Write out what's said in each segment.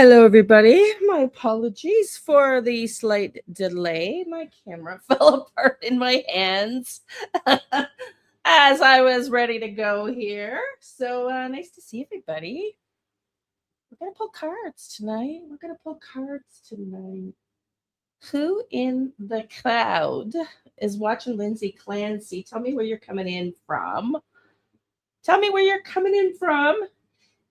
Hello, everybody. My apologies for the slight delay. My camera fell apart in my hands as I was ready to go here. So nice to see everybody. We're going to pull cards tonight. Who in the cloud is watching Lindsay Clancy? Tell me where you're coming in from.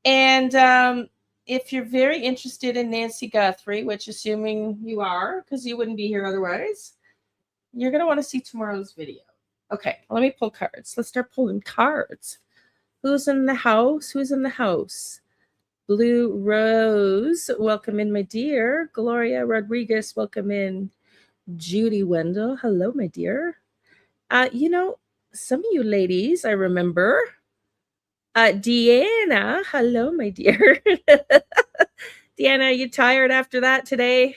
And if you're very interested in Nancy Guthrie, which assuming you are, because you wouldn't be here otherwise, you're going to want to see tomorrow's video. Okay, let me pull cards. Let's start pulling cards. Who's in the house? Blue Rose, welcome in, my dear. Gloria Rodriguez, welcome in. Judy Wendell, hello, my dear. Some of you ladies, I remember. Deanna, hello, my dear. Deanna, you tired after that today?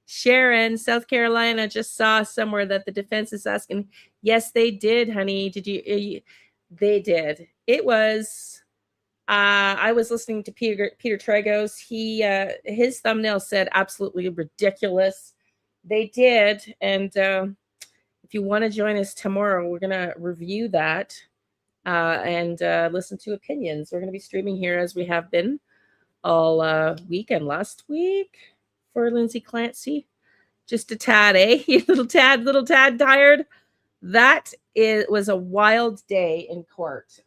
Sharon, South Carolina, just saw somewhere that the defense is asking. Yes, they did, honey. Did you? They did. It was. I was listening to Peter Tragos. His thumbnail said absolutely ridiculous. They did, and if you want to join us tomorrow, we're gonna review that. And listen to opinions. We're going to be streaming here as we have been all week and last week for Lindsay Clancy. Just a tad, eh? little tad tired. Was a wild day in court.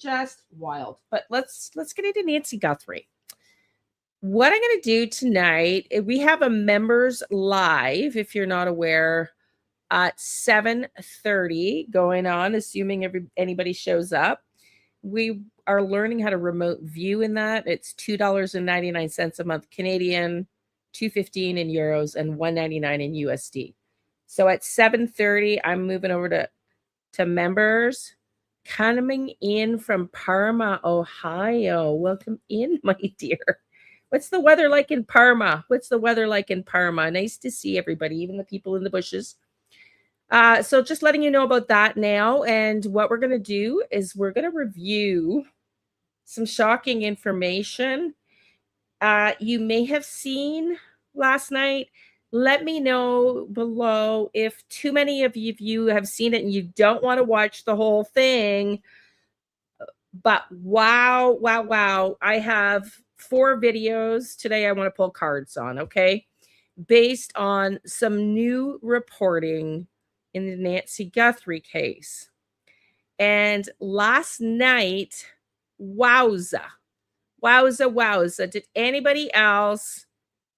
Just wild. But let's get into Nancy Guthrie. What I'm going to do tonight, we have a members live, if you're not aware, at 7:30 going on, assuming anybody shows up. We are learning how to remote view in that. It's $2.99 a month Canadian, $2.15 in euros, and $1.99 in USD. So at 7:30, I'm moving over to members. Coming in from Parma, Ohio. Welcome in, my dear. What's the weather like in Parma? Nice to see everybody, even the people in the bushes. So just letting you know about that now. And what we're going to do is we're going to review some shocking information you may have seen last night. Let me know below if too many of you have seen it and you don't want to watch the whole thing. But wow. I have 4 videos today I want to pull cards on, okay? Based on some new reporting in the Nancy Guthrie case. And last night, wowza. Did anybody else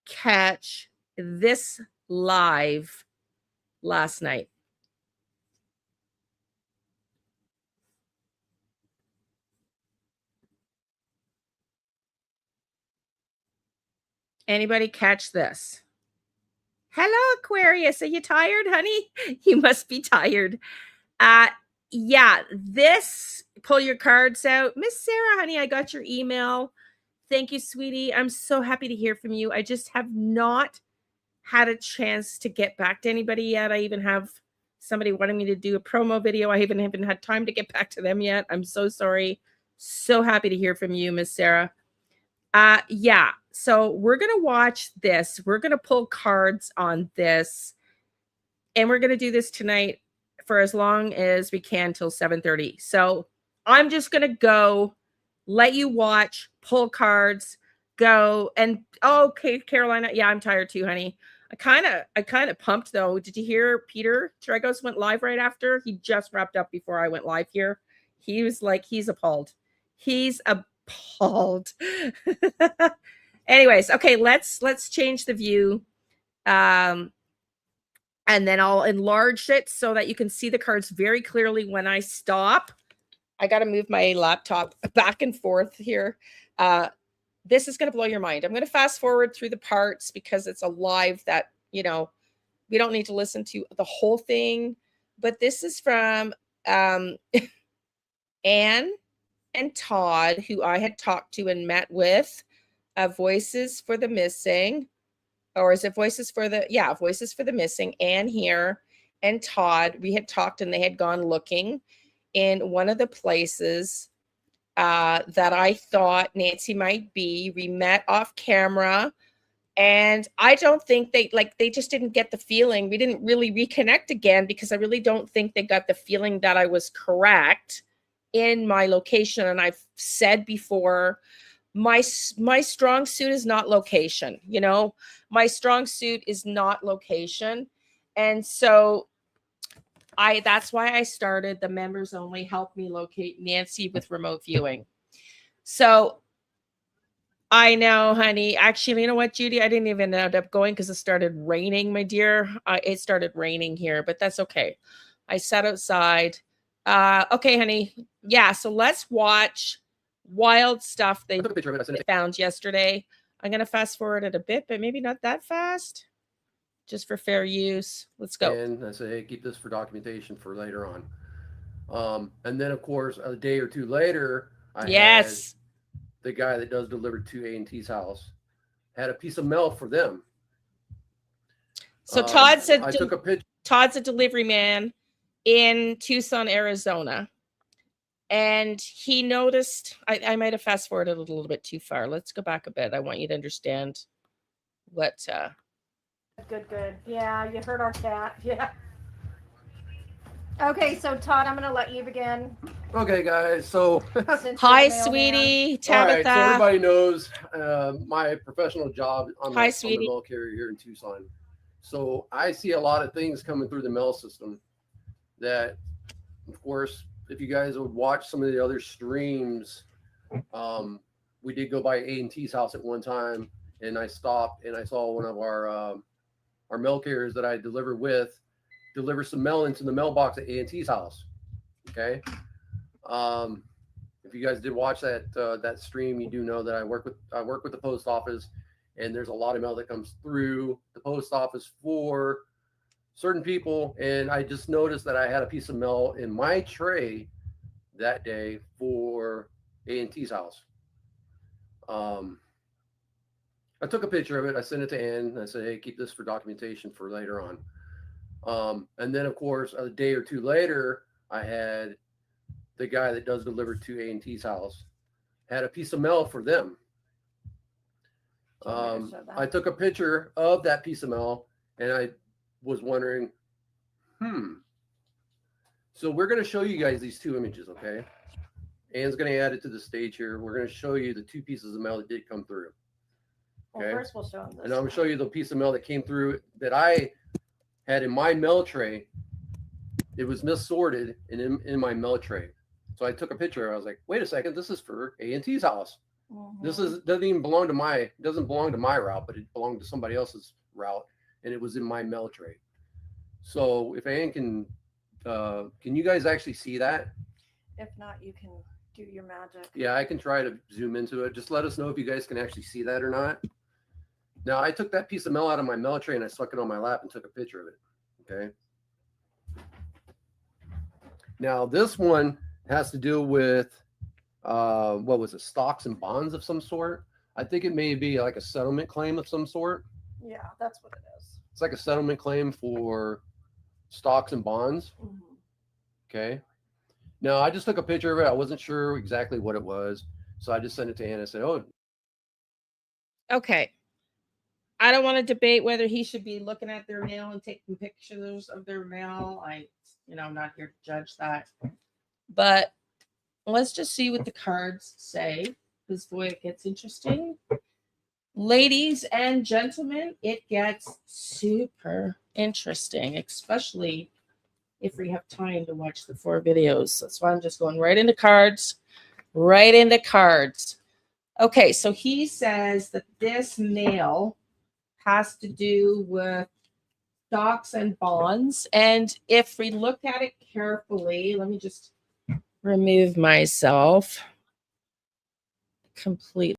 catch this live last night? Anybody catch this? Hello, Aquarius. Are you tired, honey? You must be tired. Yeah, this, pull your cards out. Miss Sarah, honey, I got your email. Thank you, sweetie. I'm so happy to hear from you. I just have not had a chance to get back to anybody yet. I even have somebody wanting me to do a promo video. I haven't had time to get back to them yet. I'm so sorry. So happy to hear from you, Miss Sarah. Yeah, so we're going to watch this. We're going to pull cards on this. And we're going to do this tonight for as long as we can till 7:30. So I'm just going to go, let you watch, pull cards, go. And okay, Carolina. Yeah, I'm tired too, honey. I kind of pumped though. Did you hear Peter Tragos went live right after? He just wrapped up before I went live here. He was like, he's appalled. Anyways, okay, let's change the view. And then I'll enlarge it so that you can see the cards very clearly when I stop. I got to move my laptop back and forth here. This is going to blow your mind. I'm going to fast forward through the parts because it's a live that, we don't need to listen to the whole thing. But this is from Anne and Todd, who I had talked to and met with, Voices for the Missing. Or is it Voices for the Missing, Anne here, and Todd. We had talked and they had gone looking in one of the places that I thought Nancy might be. We met off camera, and I don't think they just didn't get the feeling. We didn't really reconnect again because I really don't think they got the feeling that I was correct in my location. And I've said before, my strong suit is not location. My strong suit is not location. And so that's why I started the members only help me locate Nancy with remote viewing. So I know, honey. Actually, you know what, Judy? I didn't even end up going because it started raining, my dear. It started raining here, but that's okay. I sat outside. Okay, honey. Yeah, so let's watch wild stuff they found yesterday. I'm going to fast forward it a bit, but maybe not that fast. Just for fair use. Let's go. And I say, hey, keep this for documentation for later on. And then, of course, a day or two later, I had the guy that does deliver to A&T's house had a piece of mail for them. So Todd said, I took a picture. Todd's a delivery man in Tucson, Arizona. And he noticed, I might have fast forwarded a little bit too far. Let's go back a bit. I want you to understand what. Good. Yeah, you heard our cat. Yeah. Okay, so Todd, I'm going to let you begin. Okay, guys. So, hi, sweetie. Tabitha. All right, so everybody knows my professional job on the mail carrier here in Tucson. So I see a lot of things coming through the mail system that, of course, if you guys would watch some of the other streams, we did go by A&T's house at one time, and I stopped and I saw one of our mail carriers that I deliver deliver some mail into the mailbox at A&T's house. Okay. If you guys did watch that stream, you do know that I work with the post office, and there's a lot of mail that comes through the post office for certain people. And I just noticed that I had a piece of mail in my tray that day for A&T's house. I took a picture of it. I sent it to Ann. And I said, hey, keep this for documentation for later on. And then, of course, a day or two later, I had the guy that does deliver to A&T's house had a piece of mail for them. I took a picture of that piece of mail, and I was wondering, So we're going to show you guys these two images, okay? Ann's going to add it to the stage here. We're going to show you the two pieces of mail that did come through. Okay. Well, first we'll show them this. And I'm going to show you the piece of mail that came through that I had in my mail tray. It was missorted in my mail tray. So I took a picture. I was like, wait a second, this is for A&T's house. Mm-hmm. This doesn't even belong to my route, but it belonged to somebody else's route, and it was in my mail tray. So if Ann can you guys actually see that? If not, you can do your magic. Yeah, I can try to zoom into it. Just let us know if you guys can actually see that or not. Now, I took that piece of mail out of my mail tray and I stuck it on my lap and took a picture of it. Okay. Now, this one has to do with, what was it, stocks and bonds of some sort? I think it may be like a settlement claim of some sort. Yeah, that's what it is. It's like a settlement claim for stocks and bonds. Mm-hmm. Okay. Now, I just took a picture of it. I wasn't sure exactly what it was. So I just sent it to Anna. I said, oh. Okay. I don't want to debate whether he should be looking at their mail and taking pictures of their mail. I'm not here to judge that. But let's just see what the cards say, because boy, it gets interesting. Ladies and gentlemen, it gets super interesting, especially if we have time to watch the 4 videos. That's why I'm just going right into cards. Okay, so he says that this mail has to do with stocks and bonds. And if we look at it carefully, let me just remove myself completely.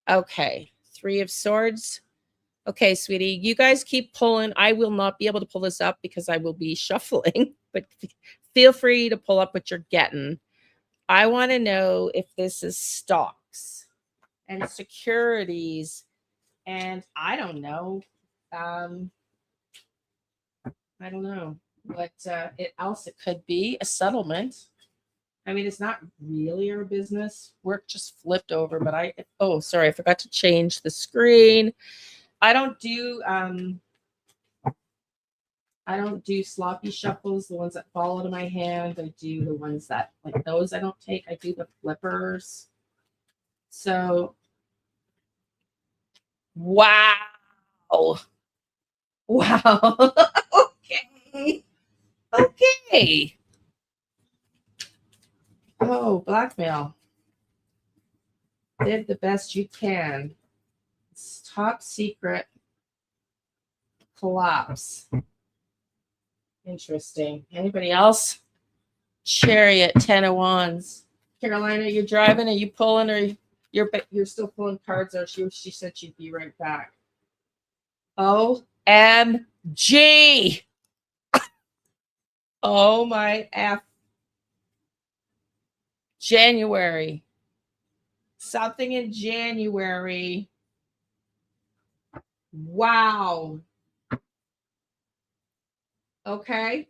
Okay, 3 of Swords. Okay, sweetie, you guys keep pulling. I will not be able to pull this up because I will be shuffling. but feel free to pull up what you're getting. I want to know if this is stocks and securities, and I don't know. I don't know what else it could be. A settlement. I mean, it's not really our business. Work just flipped over, but oh, sorry, I forgot to change the screen. I don't do sloppy shuffles, the ones that fall out of my hand. I do the ones that, like those, I don't take. I do the flippers. So, wow. Wow. Okay. Okay. Oh, blackmail. Did the best you can. It's top secret. Collapse. Interesting. Anybody else? Chariot, 10 of Wands. Carolina, you're driving? Are you pulling, or you're still pulling cards? Or she said she'd be right back. OMG. Oh my F. January. Something in January. Wow. Okay.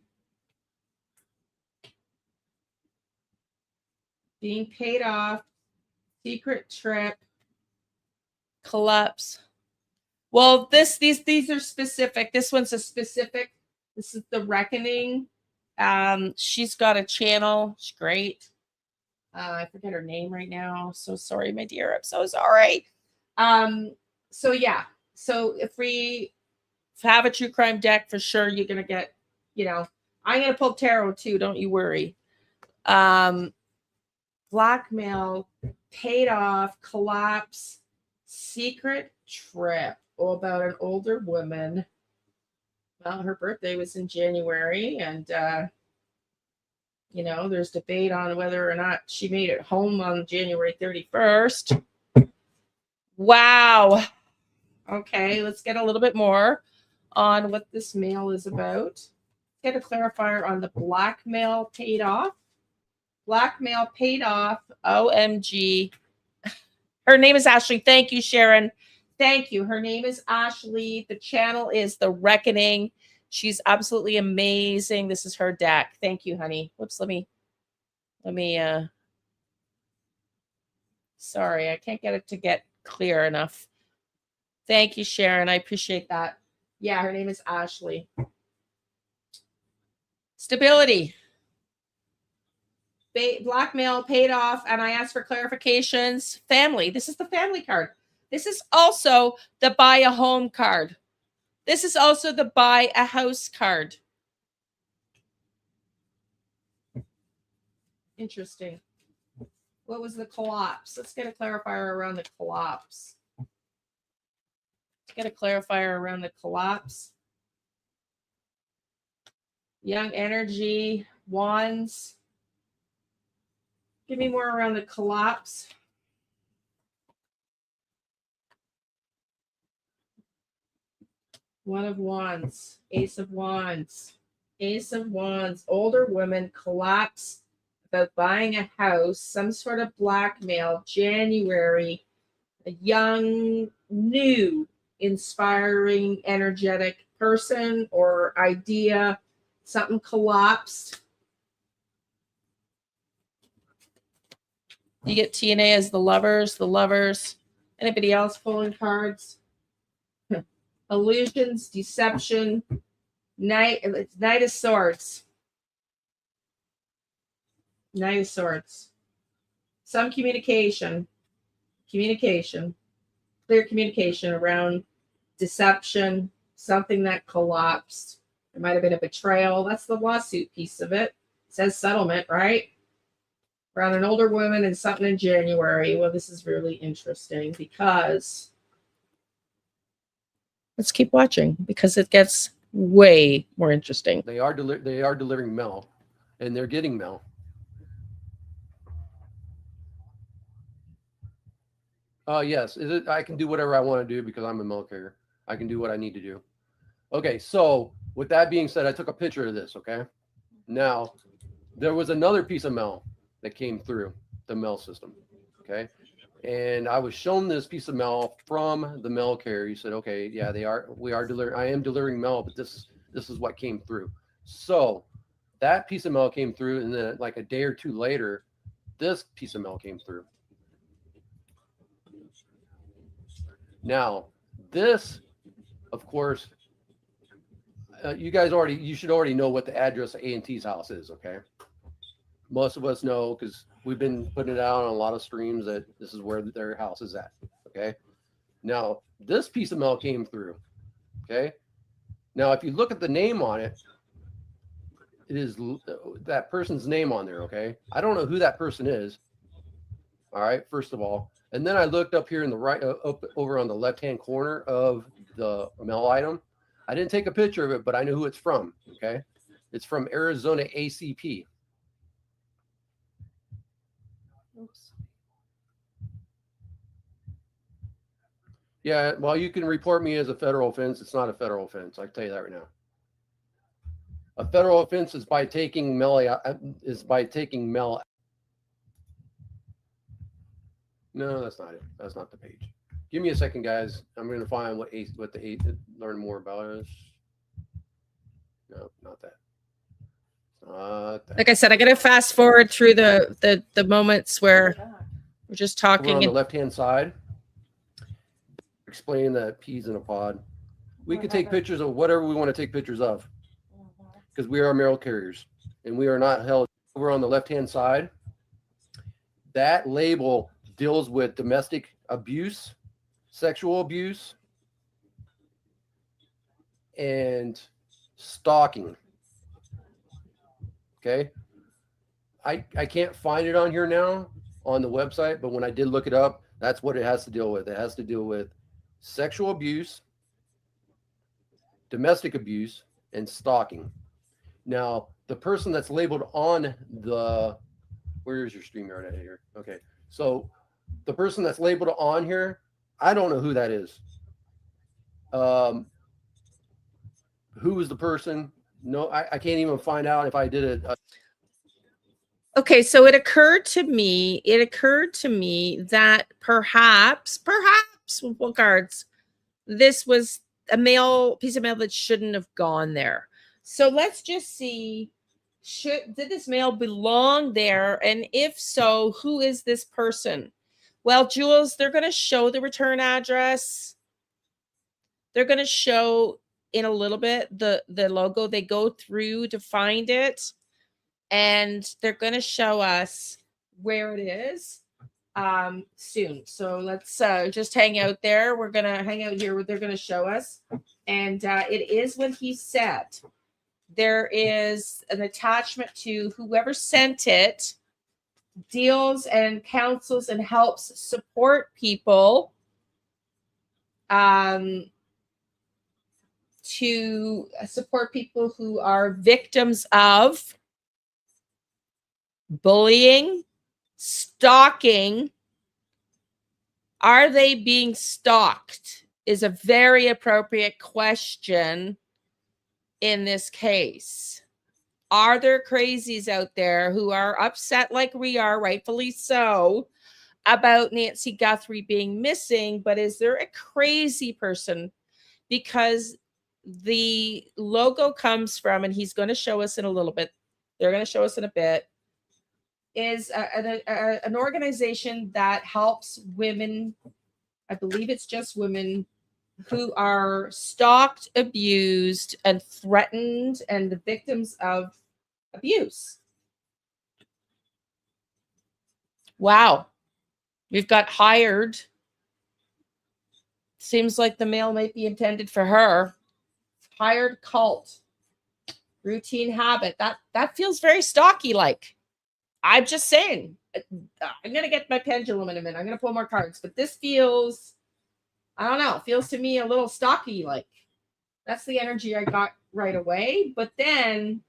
Being paid off. Secret trip. Collapse. Well, these are specific. This one's a specific. This is the Reckoning. She's got a channel. She's great. I forget her name right now. So sorry, my dear. I'm so sorry. So yeah. So if we have a true crime deck, for sure you're gonna get, I'm gonna pull tarot too, don't you worry. Blackmail, paid off, collapse, secret trip. About an older woman. Well, her birthday was in January, and there's debate on whether or not she made it home on January 31st. Wow. Okay, let's get a little bit more on what this mail is about. Get a clarifier on the blackmail paid off. Blackmail paid off. OMG. Her name is Ashley. Thank you, Sharon. Thank you. Her name is Ashley. The channel is The Reckoning. She's absolutely amazing. This is her deck. Thank you, honey. Whoops, let me sorry, I can't get it to get clear enough. Thank you, Sharon. I appreciate that. Yeah, her name is Ashley. Stability. Blackmail paid off, and I asked for clarifications. Family. This is the family card. This is also the buy a home card. This is also the buy a house card. Interesting. What was the collapse? Let's get a clarifier around the collapse. Let's get a clarifier around the collapse. Young energy, wands. Give me more around the collapse. One of Wands, Ace of Wands, Ace of Wands, older woman, collapse about buying a house, some sort of blackmail, January, a young, new, inspiring, energetic person or idea, something collapsed. You get TNA as the lovers. Anybody else pulling cards? Illusions, deception, Knight of Swords. Knight of Swords. Some communication, clear communication around deception, something that collapsed. There might have been a betrayal. That's the lawsuit piece of it. It says settlement, right? Around an older woman and something in January. Well, this is really interesting because let's keep watching because it gets way more interesting. They are delivering mail, and they're getting mail. Yes, I can do whatever I want to do because I'm a mail carrier. I can do what I need to do. Okay, so with that being said, I took a picture of this, okay? Now, there was another piece of mail that came through the mail system. Okay. And I was shown this piece of mail from the mail carrier. He said, okay, yeah, we are delivering, I am delivering mail, but this is what came through. So that piece of mail came through, and then like a day or two later, this piece of mail came through. Now, this, of course, you should already know what the address of A&T's house is, okay? Most of us know because we've been putting it out on a lot of streams that this is where their house is at, okay? Now, this piece of mail came through, okay? Now, if you look at the name on it, it is that person's name on there, okay? I don't know who that person is, all right, first of all. And then I looked up here in the right, over on the left-hand corner of the mail item. I didn't take a picture of it, but I know who it's from, okay? It's from Arizona ACP. Oops. Yeah, well, you can report me as a federal offense. It's not a federal offense. I can tell you that right now. A federal offense is by taking mail. No, that's not it. That's not the page. Give me a second, guys. I'm going to find learn more about is. No, not that. Like I said, I got to fast forward through the moments where we're just talking. Over on the left-hand side, explain the peas in a pod. We can take pictures of whatever we want to take pictures of, because we are mail carriers and we are not held. Over on the left-hand side, that label deals with domestic abuse, sexual abuse, and stalking. Okay. I can't find it on here now on the website, but when I did look it up, that's what it has to deal with. It has to deal with sexual abuse, domestic abuse, and stalking. Now, the person that's labeled on the, where is your StreamYard at here? Okay. So the person that's labeled on here, I don't know who that is. Who is the person? No, I can't even find out if I did it. Okay, so it occurred to me that perhaps with what cards, this was a piece of mail that shouldn't have gone there. So let's just see, did this mail belong there? And if so, who is this person? Well, Jules, they're going to show the return address. They're going to show in a little bit the logo. They go through to find it, and they're going to show us where it is soon. So let's just hang out there. We're going to hang out here where they're going to show us. And it is what he said. There is an attachment to whoever sent it, deals and counsels and helps support people to support people who are victims of bullying, stalking. Are they being stalked is a very appropriate question in this case. Are there crazies out there who are upset like we are, rightfully so, about Nancy Guthrie being missing? But is there a crazy person? Because the logo comes from, and he's going to show us in a little bit, they're going to show us in a bit, is an organization that helps women, I believe it's just women, who are stalked, abused, and threatened, and the victims of abuse. Wow. We've got hired. Seems like the mail might be intended for her. Hired cult. Routine habit. That feels very stalky-like. I'm just saying. I'm going to get my pendulum in a minute. I'm going to pull more cards. But this feels, I don't know, feels to me a little stalky-like. That's the energy I got right away. But then,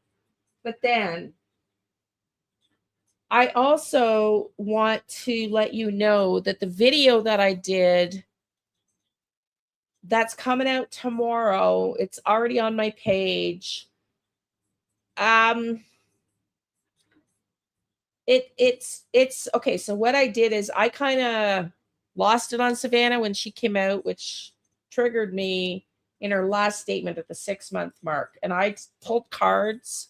I also want to let you know that the video that I did, that's coming out tomorrow. It's already on my page. It's okay. So what I did is I kind of lost it on Savannah when she came out, which triggered me in her last statement at the 6-month mark. And I pulled cards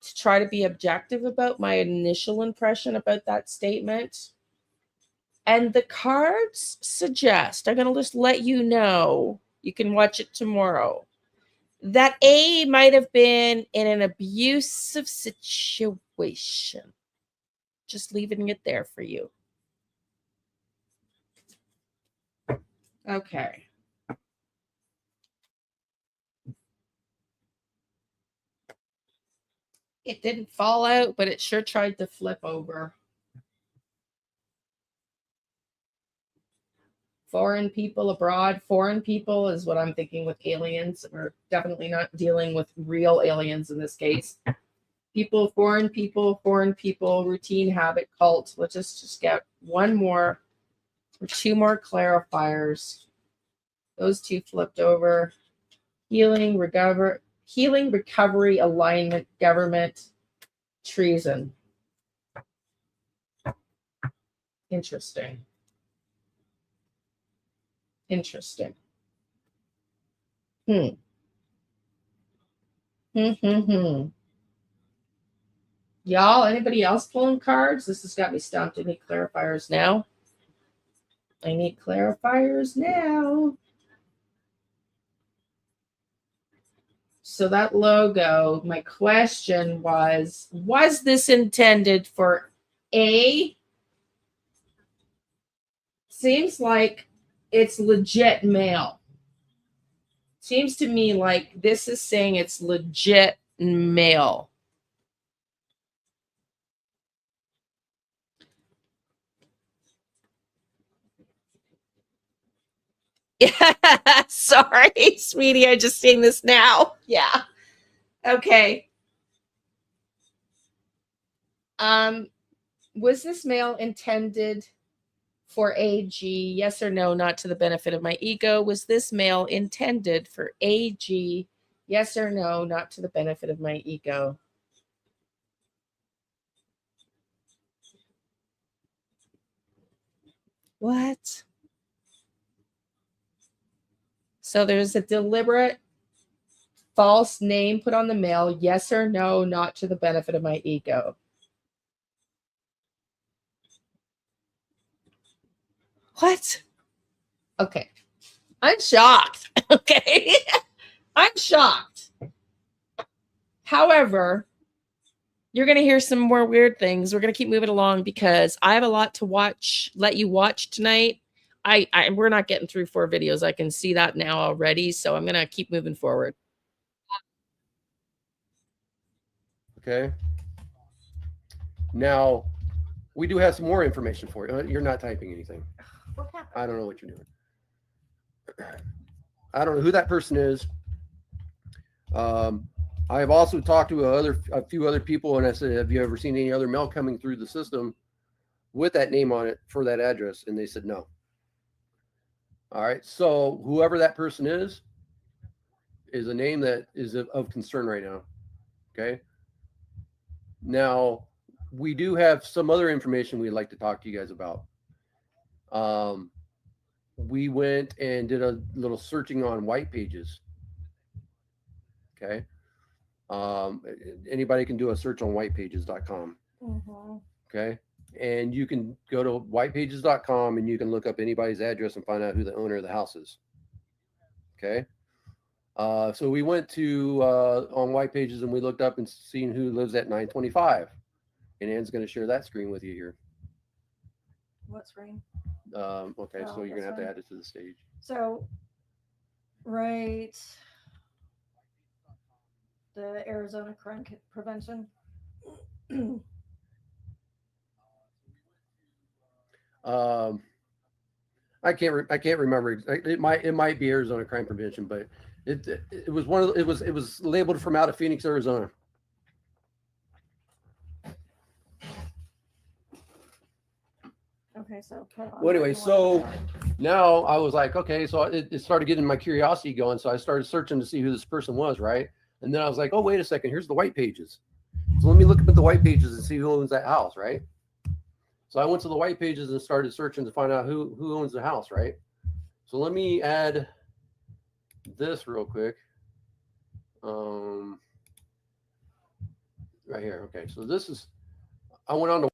to try to be objective about my initial impression about that statement. And the cards suggest, I'm going to just let you know, you can watch it tomorrow, that A might have been in an abusive situation. Just leaving it there for you. Okay. It didn't fall out, but it sure tried to flip over. Foreign people abroad. Foreign people is what I'm thinking with aliens. We're definitely not dealing with real aliens in this case. People, foreign people, routine, habit, cult. Let's just get one more or two more clarifiers. Those two flipped over. Healing, recovery, alignment, government, treason. Interesting. Y'all, anybody else pulling cards? This has got me stumped. I need clarifiers now. So that logo, my question was this intended for A? Seems like it's legit mail. Seems to me like this is saying it's legit mail. Sorry, sweetie. I just seen this now. Yeah. Okay. Was this mail intended for AG? Yes or no, not to the benefit of my ego. Was this mail intended for AG? Yes or no, not to the benefit of my ego. What? So there's a deliberate false name put on the mail. Yes or no, not to the benefit of my ego. What? Okay. I'm shocked. Okay. I'm shocked. However, you're going to hear some more weird things. We're going to keep moving along because I have a lot to watch, let you watch tonight. We're not getting through 4 videos. I can see that now already. So I'm going to keep moving forward. Okay. Now, we do have some more information for you. You're not typing anything. I don't know what you're doing. I don't know who that person is. I have also talked to a few other people, and I said, have you ever seen any other mail coming through the system with that name on it for that address? And they said no. All right. So whoever that person is a name that is of concern right now. Okay. Now, we do have some other information we'd like to talk to you guys about. We went and did a little searching on white pages. Okay. Anybody can do a search on whitepages.com. Mm-hmm. Okay. And you can go to whitepages.com and you can look up anybody's address and find out who the owner of the house is. Okay. So we went to on White Pages and we looked up and seen who lives at 925. And Anne's going to share that screen with you here. What screen? Okay, so you're going to have to add it to the stage. So, right, the Arizona Crime Prevention. I can't remember. It might be Arizona Crime Prevention, but it was one of it was labeled from out of Phoenix, Arizona. Okay, so well, anyway, so now I was like, okay, so it started getting my curiosity going, so I started searching to see who this person was, right? And then I was like, oh, wait a second, here's the White Pages. So let me look up at the white pages and see who owns that house, right? So I went to the white pages and started searching to find out who owns the house, right? So let me add this real quick. Right here. Okay, so this is, I went on to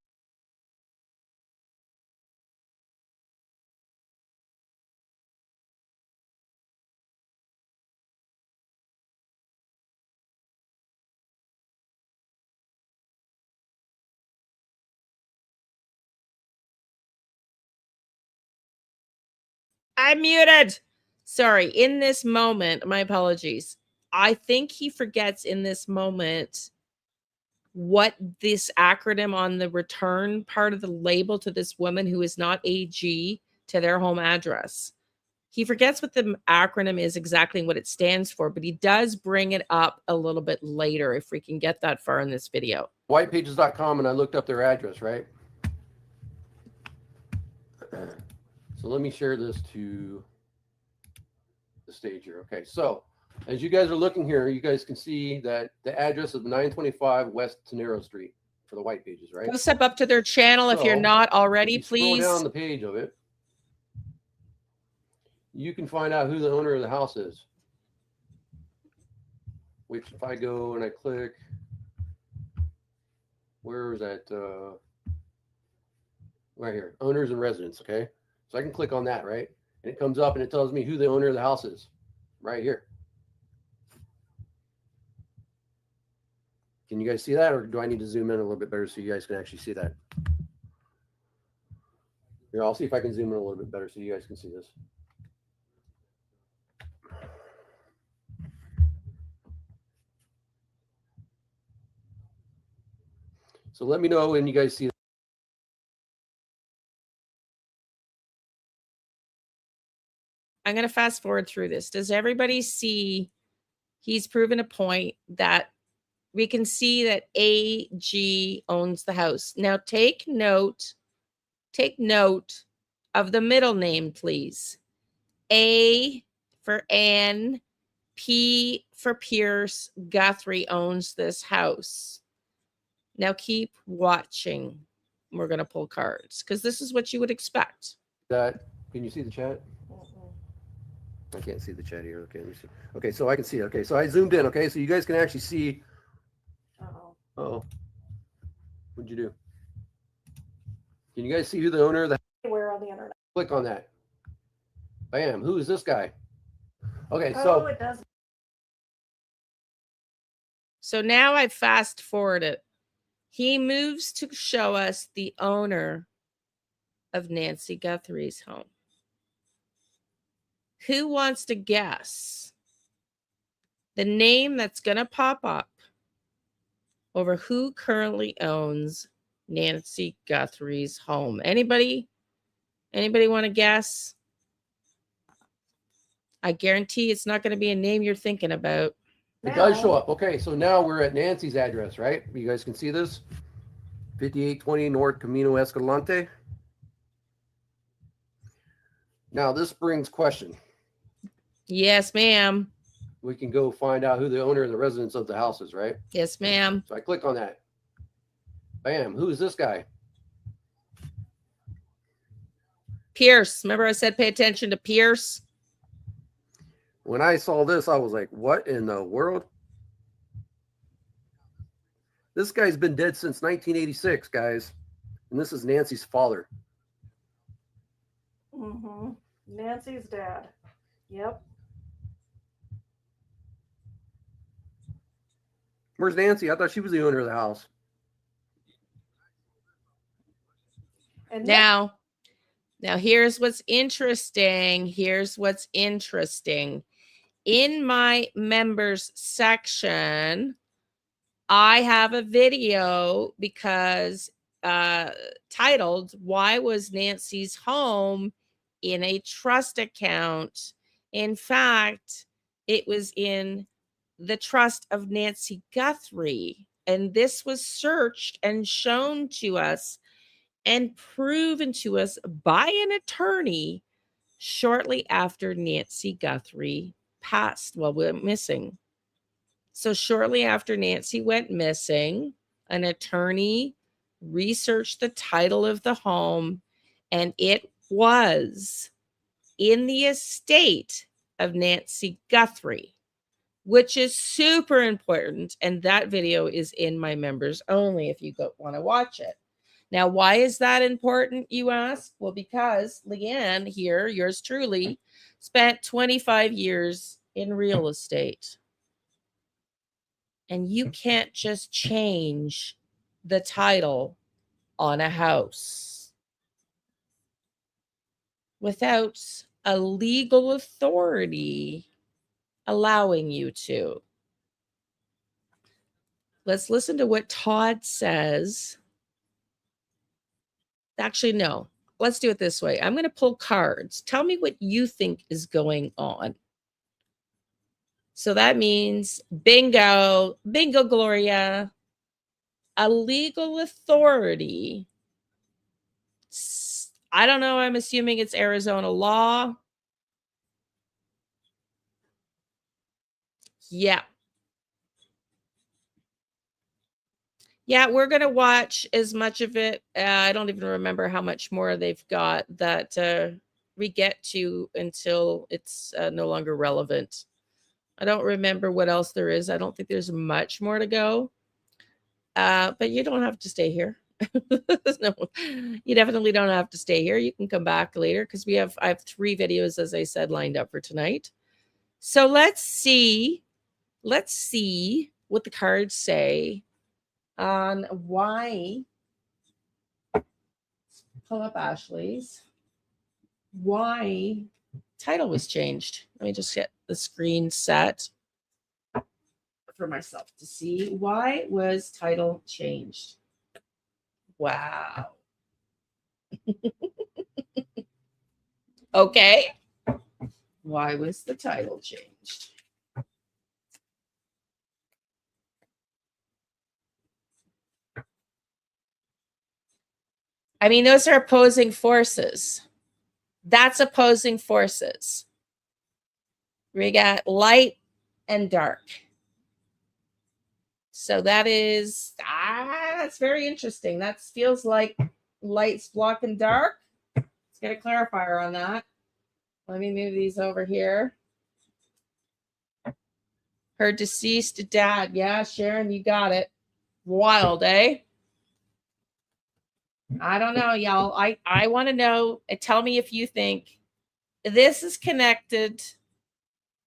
I'm muted. Sorry. In this moment, my apologies. I think he forgets in this moment what this acronym on the return part of the label to this woman who is not AG to their home address. He forgets what the acronym is exactly and what it stands for, but he does bring it up a little bit later if we can get that far in this video. whitepages.com and I looked up their address, right? So let me share this to the stage here. Okay, so as you guys are looking here, you guys can see that the address is 925 West Tenero Street for the white pages, right? Go step up to their channel if you're not already, please. Scroll down the page of it. You can find out who the owner of the house is. Which if I go and I click, where is that? Right here, owners and residents, okay? So I can click on that, right? And it comes up and it tells me who the owner of the house is, right here. Can you guys see that, or do I need to zoom in a little bit better so you guys can actually see that? Here, I'll see if I can zoom in a little bit better so you guys can see this. So let me know when you guys see that. I'm going to fast forward through this. Does everybody see he's proven a point that we can see that AG owns the house? Now take note of the middle name, please. A for Anne, P for Pierce, Guthrie owns this house. Now keep watching. We're going to pull cards because this is what you would expect. Can you see the chat? I can't see the chat here. Okay, let me see. Okay, so I can see it. Okay, so I zoomed in. Okay, so you guys can actually see. Oh, what'd you do? Can you guys see who the owner of the? Where on the internet? Click on that. Bam. Who is this guy? Okay, so it does. So now I fast forwarded. He moves to show us the owner of Nancy Guthrie's home. Who wants to guess the name that's going to pop up over who currently owns Nancy Guthrie's home? Anybody want to guess? I guarantee it's not going to be a name you're thinking about. It does show up. Okay, so now we're at Nancy's address, right? You guys can see this. 5820 North Camino Escalante. Now this brings question. Yes, ma'am. We can go find out who the owner and the residents of the house is, right? Yes, ma'am. So I click on that. Bam. Who is this guy? Pierce. Remember I said pay attention to Pierce? When I saw this, I was like, what in the world? This guy's been dead since 1986, guys. And this is Nancy's father. Mm-hmm. Nancy's dad. Yep. Where's Nancy? I thought she was the owner of the house. And now here's what's interesting. In my members section, I have a video because titled, "Why Was Nancy's Home in a Trust Account?" In fact, it was in the trust of Nancy Guthrie. And this was searched and shown to us and proven to us by an attorney shortly after Nancy Guthrie passed, went missing. So shortly after Nancy went missing, an attorney researched the title of the home, and it was in the estate of Nancy Guthrie, which is super important. And that video is in my members only if you want to watch it. Now, why is that important, you ask? Well, because Liane here, yours truly, spent 25 years in real estate. And you can't just change the title on a house without a legal authority allowing you to. Let's listen to what Todd says. Actually, no. Let's do it this way. I'm going to pull cards. Tell me what you think is going on. So that means bingo, bingo, Gloria. A legal authority. I don't know. I'm assuming it's Arizona law. Yeah. Yeah, we're going to watch as much of it. I don't even remember how much more they've got that we get to until it's no longer relevant. I don't remember what else there is. I don't think there's much more to go. But you don't have to stay here. No, you definitely don't have to stay here. You can come back later because I have 3 videos, as I said, lined up for tonight. So let's see what the cards say on why. Pull up Ashley's. Why title was changed. Let me just get the screen set for myself to see why was title changed. Wow. Okay. Why was the title changed? I mean, those are opposing forces. That's opposing forces. We got light and dark. So that is, that's very interesting. That feels like light's blocking dark. Let's get a clarifier on that. Let me move these over here. Her deceased dad. Yeah, Sharon, you got it. Wild, eh? I don't know, y'all. I want to know. Tell me if you think this is connected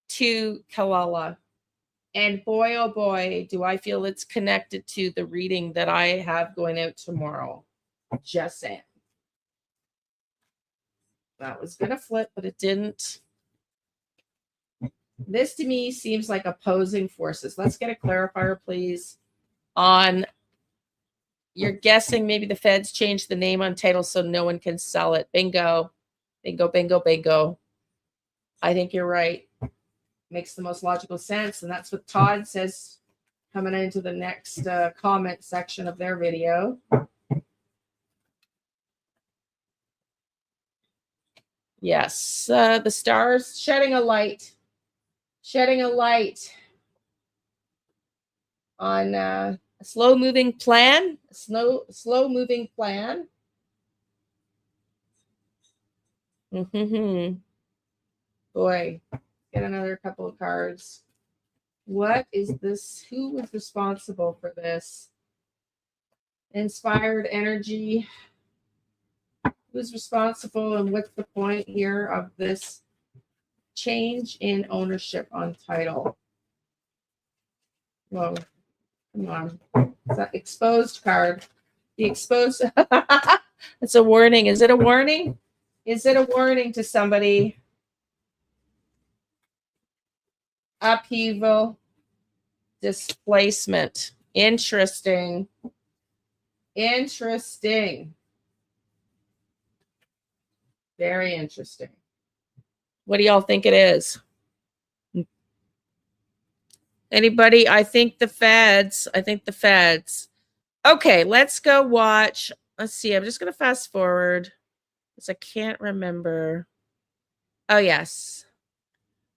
to Kalala. And boy, oh boy, do I feel it's connected to the reading that I have going out tomorrow. Just saying. That was going to flip, but it didn't. This to me seems like opposing forces. Let's get a clarifier, please, on you're guessing maybe the feds changed the name on title so no one can sell it. Bingo. Bingo, bingo, bingo. I think you're right. Makes the most logical sense. And that's what Todd says coming into the next comment section of their video. Yes, the stars shedding a light on a slow moving plan, slow moving plan. Boy, get another couple of cards. What is this? Who was responsible for this? Inspired energy. Who's responsible, and what's the point here of this change in ownership on title? Whoa, come on. It's that exposed card. The exposed. It's a warning. Is it a warning? Is it a warning to somebody? Upheaval, displacement. Interesting. Very interesting. What do y'all think it is? Anybody? I think the feds. Okay, let's go watch. Let's see. I'm just going to fast forward because I can't remember. Oh, yes.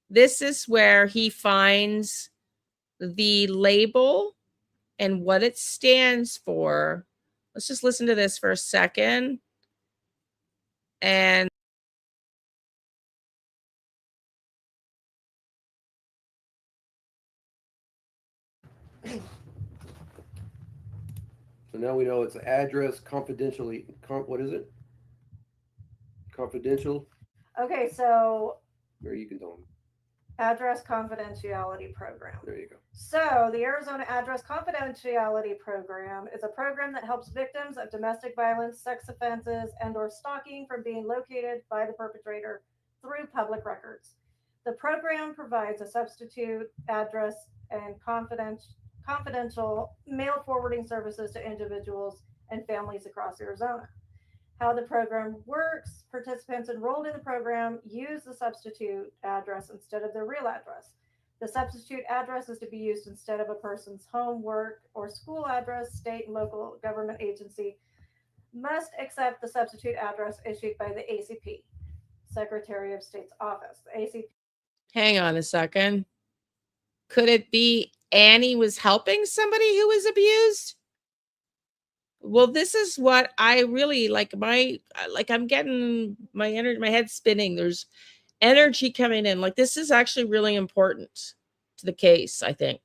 This is where he finds the label and what it stands for. Let's just listen to this for a second. And so now we know it's address confidentially. What is it? Confidential. Okay, so Or you can tell them. address confidentiality program. There you go. So, the Arizona Address Confidentiality Program is a program that helps victims of domestic violence, sex offenses, and/or stalking from being located by the perpetrator through public records. The program provides a substitute address and confidential mail forwarding services to individuals and families across Arizona. How the program works: participants enrolled in the program use the substitute address instead of their real address. The substitute address is to be used instead of a person's home, work, or school address. State and local government agency must accept the substitute address issued by the ACP, Secretary of State's office. The ACP. hang on a second. Could it be Annie was helping somebody who was abused? Well, this is what I really like. I'm getting my energy, my head spinning. There's energy coming in. Like, this is actually really important to the case, I think.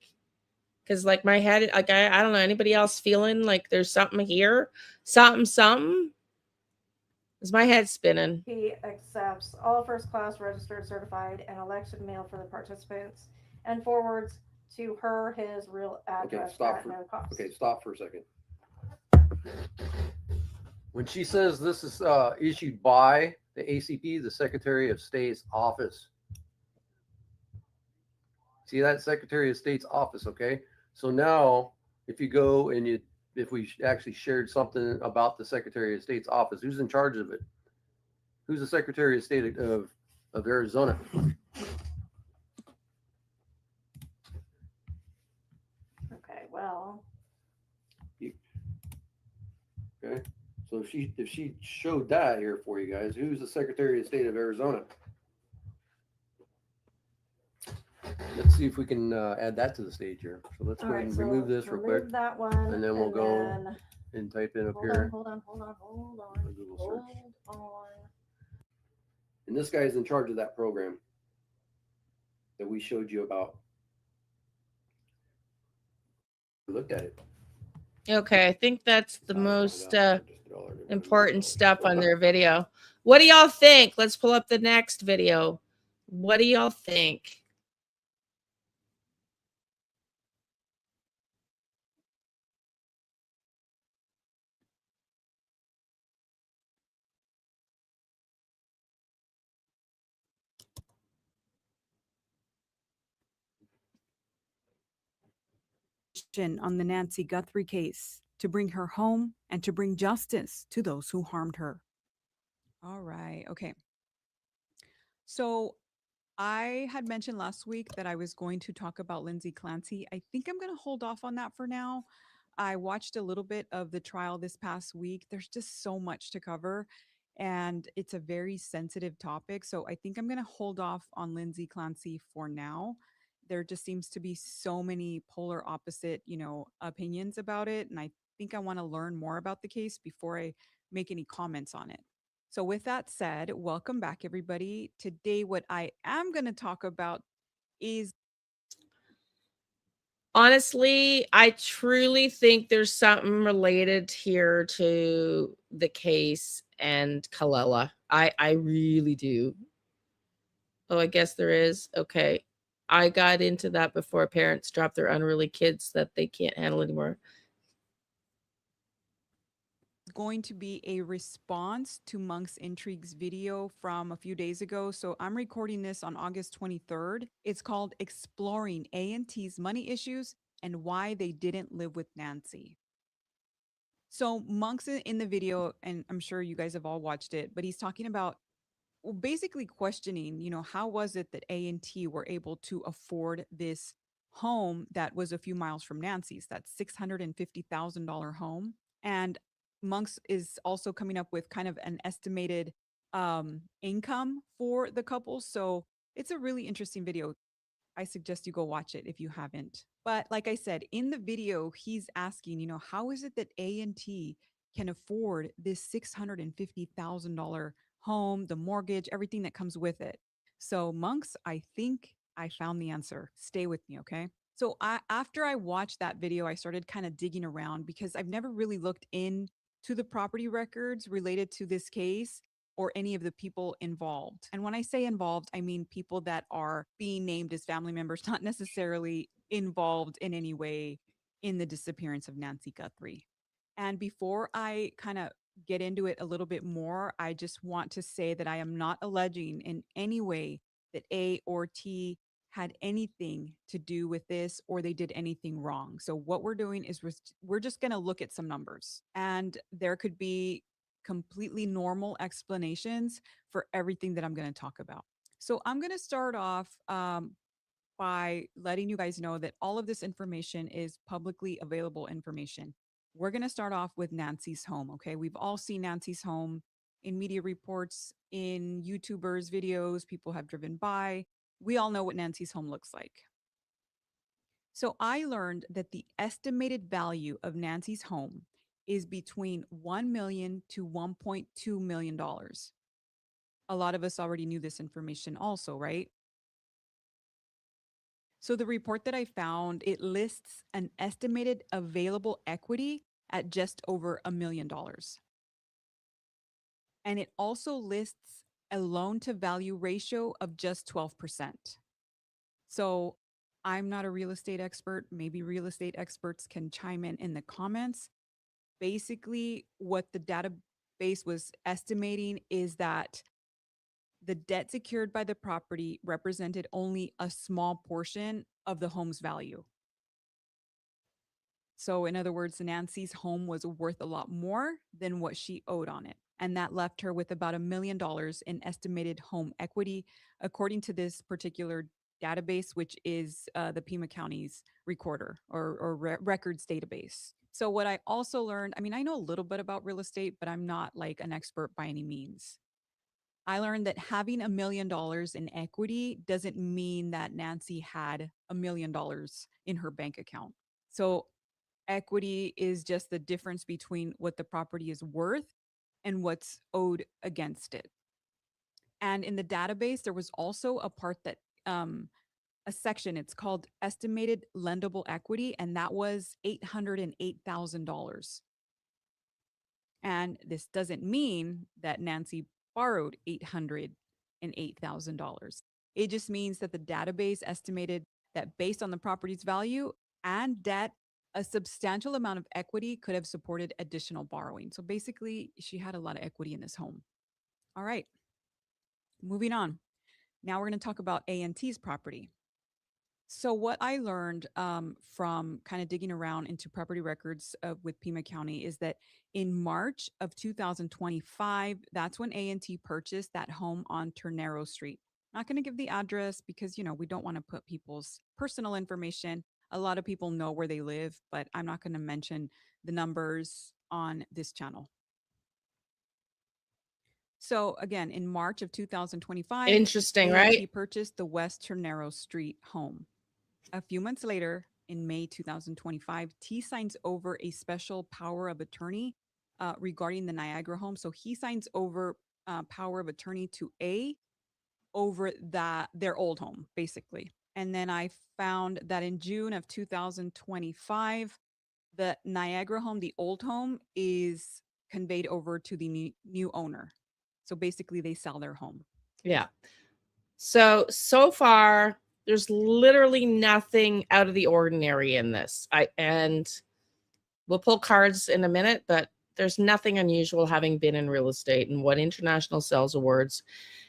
Because like my head, like I don't know, anybody else feeling like there's something here? Something? Is my head spinning? He accepts all first class registered, certified, and election mail for the participants and forwards to her his real address at no cost. Okay, stop for a second. When she says this is issued by the ACP, the Secretary of State's office. See that Secretary of State's office, okay? So now if you go and if we actually shared something about the Secretary of State's office, who's in charge of it? Who's the Secretary of State of Arizona? Okay, well. Okay. So if she showed that here for you guys, who's the Secretary of State of Arizona? Let's see if we can add that to the stage here. So let's go ahead and remove this real quick. That one, and then we'll go and type in up here. Hold on. Google search. And this guy's in charge of that program that we showed you about. Look at it. Okay, I think that's the most important stuff on their video. What do y'all think? Let's pull up the next video. What do y'all think? On the Nancy Guthrie case to bring her home and to bring justice to those who harmed her. All right. Okay. So I had mentioned last week that I was going to talk about Lindsay Clancy. I think I'm going to hold off on that for now. I watched a little bit of the trial this past week. There's just so much to cover, and it's a very sensitive topic. So I think I'm going to hold off on Lindsay Clancy for now. There just seems to be so many polar opposite, opinions about it. And I think I want to learn more about the case before I make any comments on it. So, with that said, welcome back, everybody. Today, what I am going to talk about is. Honestly, I truly think there's something related here to the case and Kalela. I really do. Oh, I guess there is. Okay. I got into that before parents drop their unruly kids that they can't handle anymore. Going to be a response to Monk's Intrigues video from a few days ago. So I'm recording this on August 23rd. It's called Exploring A&T's Money Issues and Why They Didn't Live with Nancy. So Monk's in the video, and I'm sure you guys have all watched it, but he's talking about basically questioning, how was it that A&T were able to afford this home that was a few miles from Nancy's, that $650,000 home. And Monks is also coming up with kind of an estimated income for the couple. So it's a really interesting video. I suggest you go watch it if you haven't. But like I said, in the video, he's asking, how is it that A&T can afford this $650,000 home, the mortgage, everything that comes with it? So, monks, I think I found the answer. Stay with me, okay? So, after I watched that video, I started kind of digging around because I've never really looked into the property records related to this case or any of the people involved. And when I say involved, I mean people that are being named as family members, not necessarily involved in any way in the disappearance of Nancy Guthrie. And before I kind of get into it a little bit more, I just want to say that I am not alleging in any way that A or T had anything to do with this or they did anything wrong. So what we're doing is we're just going to look at some numbers, and there could be completely normal explanations for everything that I'm going to talk about. So I'm going to start off by letting you guys know that all of this information is publicly available information. We're going to start off with Nancy's home. Okay. We've all seen Nancy's home in media reports, in YouTubers' videos, people have driven by. We all know what Nancy's home looks like. So I learned that the estimated value of Nancy's home is between $1 million to $1.2 million. A lot of us already knew this information also, right? So the report that I found, it lists an estimated available equity at just over $1 million. And it also lists a loan to value ratio of just 12%. So I'm not a real estate expert. Maybe real estate experts can chime in the comments. Basically, what the database was estimating is that the debt secured by the property represented only a small portion of the home's value. So, in other words, Nancy's home was worth a lot more than what she owed on it. And that left her with about $1 million in estimated home equity, according to this particular database, which is the Pima County's recorder or records database. So, what I also learned, I know a little bit about real estate, but I'm not like an expert by any means. I learned that having $1 million in equity doesn't mean that Nancy had $1 million in her bank account. So, equity is just the difference between what the property is worth and what's owed against it. And in the database, there was also a part that, a section, it's called estimated lendable equity, and that was $808,000. And this doesn't mean that Nancy borrowed $808,000. It just means that the database estimated that based on the property's value and debt, a substantial amount of equity could have supported additional borrowing. So basically, she had a lot of equity in this home. All right, moving on. Now we're going to talk about A&T's property. So what I learned from kind of digging around into property records with Pima County is that in March of 2025, that's when A&T purchased that home on Ternero Street. Not going to give the address because, we don't want to put people's personal information. A lot of people know where they live, but I'm not going to mention the numbers on this channel. So again, in March of 2025, Interesting, A&T right? purchased the West Ternero Street home. A few months later, in May 2025, T signs over a special power of attorney regarding the Niagara home. So he signs over power of attorney to A over their old home, basically. And then I found that in June of 2025, the Niagara home, the old home, is conveyed over to the new owner. So basically, they sell their home. Yeah. So far, there's literally nothing out of the ordinary in this. And we'll pull cards in a minute, but there's nothing unusual having been in real estate and won international sales awards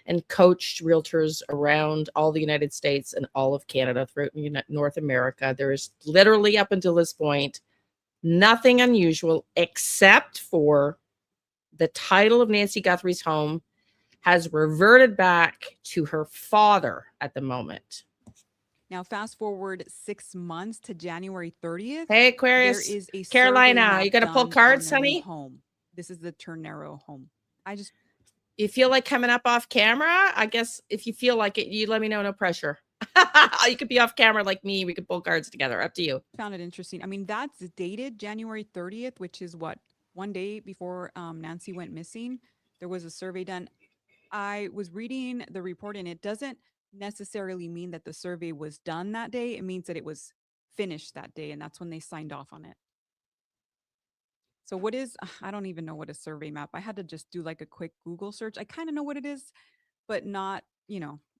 and coached realtors around all the United States and all of Canada throughout North America. There is literally, up until this point, nothing unusual except for the title of Nancy Guthrie's home has reverted back to her father at the moment. Now, fast forward 6 months to January 30th. Hey, Aquarius. There is a Carolina, you got to pull cards, honey? Home. This is the Ternero home. You feel like coming up off camera? I guess if you feel like it, you let me know. No pressure. You could be off camera like me. We could pull cards together. Up to you. Found it interesting. I mean, that's dated January 30th, which is what, one day before Nancy went missing. There was a survey done. I was reading the report, and it doesn't necessarily mean that the survey was done that day. It means that it was finished that day, and that's when they signed off on it. So what is, I don't even know what a survey map. I had to just do like a quick Google search. I kind of know what it is, but not,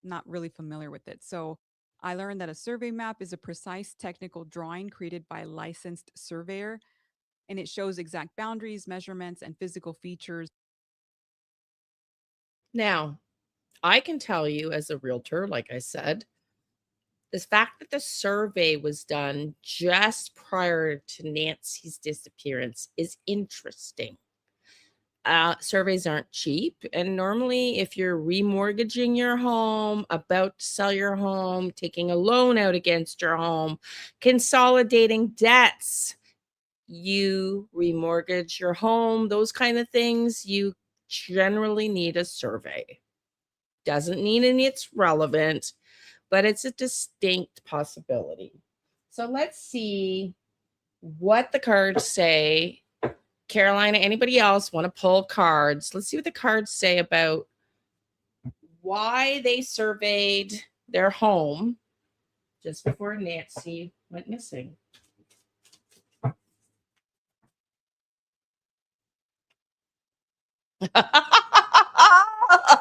not really familiar with it. So I learned that a survey map is a precise technical drawing created by a licensed surveyor, and it shows exact boundaries, measurements, and physical features. Now, I can tell you as a realtor, like I said, the fact that the survey was done just prior to Nancy's disappearance is interesting. Surveys aren't cheap. And normally, if you're remortgaging your home, about to sell your home, taking a loan out against your home, consolidating debts, you remortgage your home, those kind of things, you generally need a survey. Doesn't mean it's relevant, but it's a distinct possibility. So let's see what the cards say. Carolina, anybody else want to pull cards? Let's see what the cards say about why they surveyed their home just before Nancy went missing.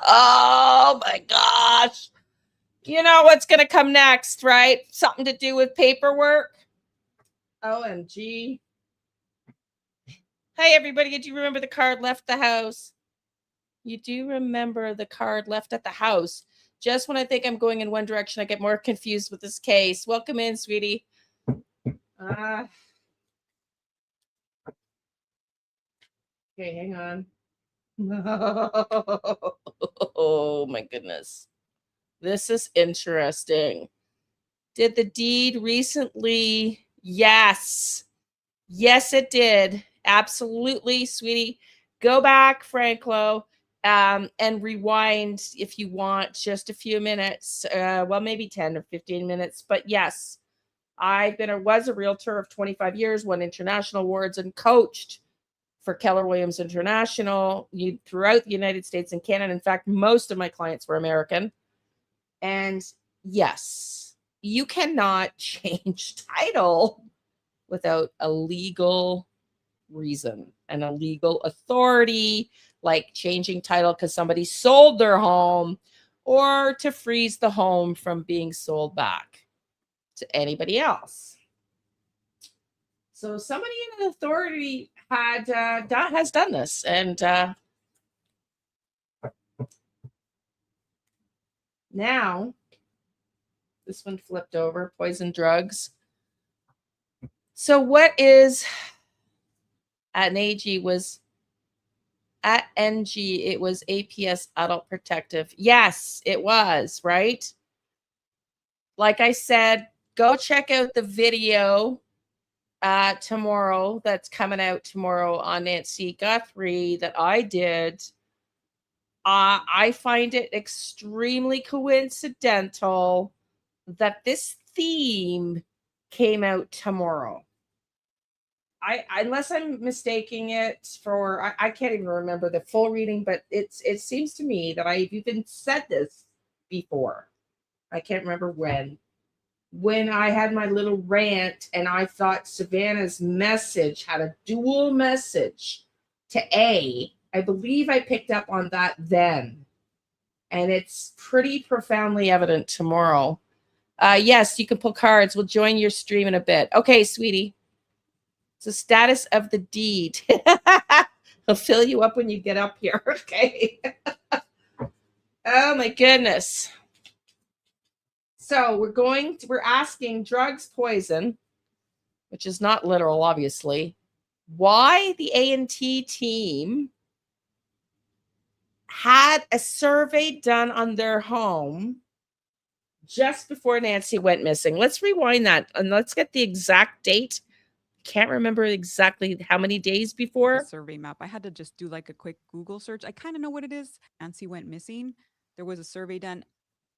Oh my gosh. You know what's going to come next, right? Something to do with paperwork. OMG. Hey, everybody, did you remember the card left the house? You do remember the card left at the house. Just when I think I'm going in one direction, I get more confused with this case. Welcome in, sweetie. Okay, hang on. Oh, my goodness. This is interesting. Did the deed recently? Yes. Yes, it did. Absolutely, sweetie. Go back, Franklo, and rewind if you want just a few minutes. Well, maybe 10 or 15 minutes. But yes, was a realtor of 25 years, won international awards, and coached for Keller Williams International throughout the United States and Canada. In fact, most of my clients were American. And yes, you cannot change title without a legal reason and a legal authority, like changing title because somebody sold their home, or to freeze the home from being sold back to anybody else. So somebody in an authority has done this, and now this one flipped over. Poison drugs. So what is at an AG was at NG, it was APS Adult Protective. Yes, it was, right? Like I said, go check out the video tomorrow that's coming out tomorrow on Nancy Guthrie that I did. I find it extremely coincidental that this theme came out tomorrow. Unless I'm mistaking it for, I can't even remember the full reading, but it seems to me that I've even said this before. I can't remember when I had my little rant and I thought Savannah's message had a dual message to A. I believe I picked up on that then. And it's pretty profoundly evident tomorrow. Yes, you can pull cards. We'll join your stream in a bit. Okay, sweetie. It's the status of the deed. I'll fill you up when you get up here. Okay. Oh my goodness. So we're asking drugs, poison, which is not literal, obviously. Why the A&T team had a survey done on their home just before Nancy went missing. Let's rewind that and let's get the exact date. Can't remember exactly how many days before. The survey map. I had to just do like a quick Google search. I kind of know what it is. Nancy went missing. There was a survey done.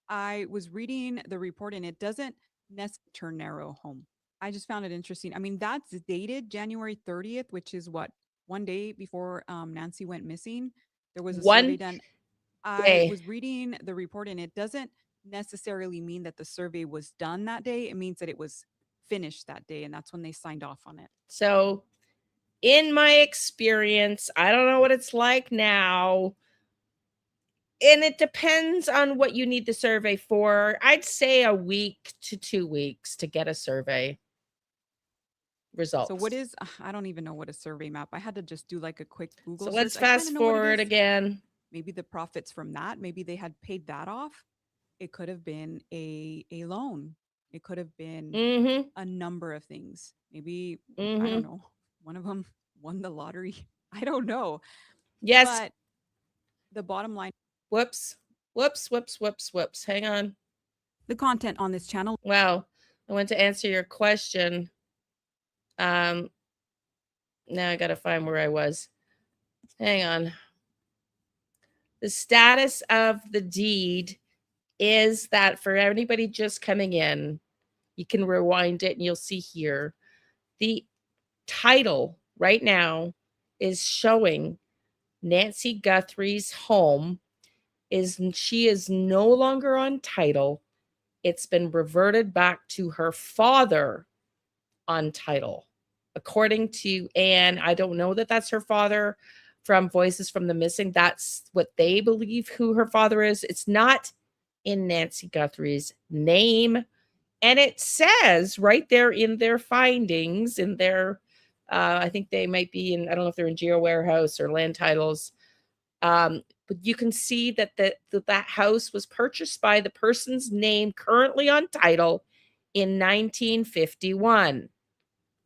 I was reading the report and it doesn't necessarily turn narrow home. I just found it interesting. I mean, that's dated January 30th, which is what, one day before Nancy went missing. There was a survey One done. I day. was reading the report and it doesn't necessarily mean that the survey was done that day. It means that it was finished that day. And that's when they signed off on it. So, in my experience, I don't know what it's like now. And it depends on what you need the survey for. I'd say a week to 2 weeks to get a survey results. So what is, I don't even know what a survey map. I had to just do like a quick Google So search. let's I kinda fast know what it forward is. again. Maybe the profits from that, maybe they had paid that off. It could have been a loan. It could have been Mm-hmm. a number of things. Maybe, I Mm-hmm. don't know, one of them won the lottery. I don't know. Yes. But the bottom line, Whoops. Hang on. The content on this channel. Wow. I went to answer your question. Now I got to find where I was. Hang on. The status of the deed is that for anybody just coming in, you can rewind it and you'll see here. The title right now is showing Nancy Guthrie's home she is no longer on title. It's been reverted back to her father on title. According to Anne, I don't know that that's her father from Voices from the Missing. That's what they believe who her father is. It's not in Nancy Guthrie's name. And it says right there in their findings, in their, I think they might be in, I don't know if they're in Geo Warehouse or Land Titles, but you can see that that house was purchased by the person's name currently on title in 1951.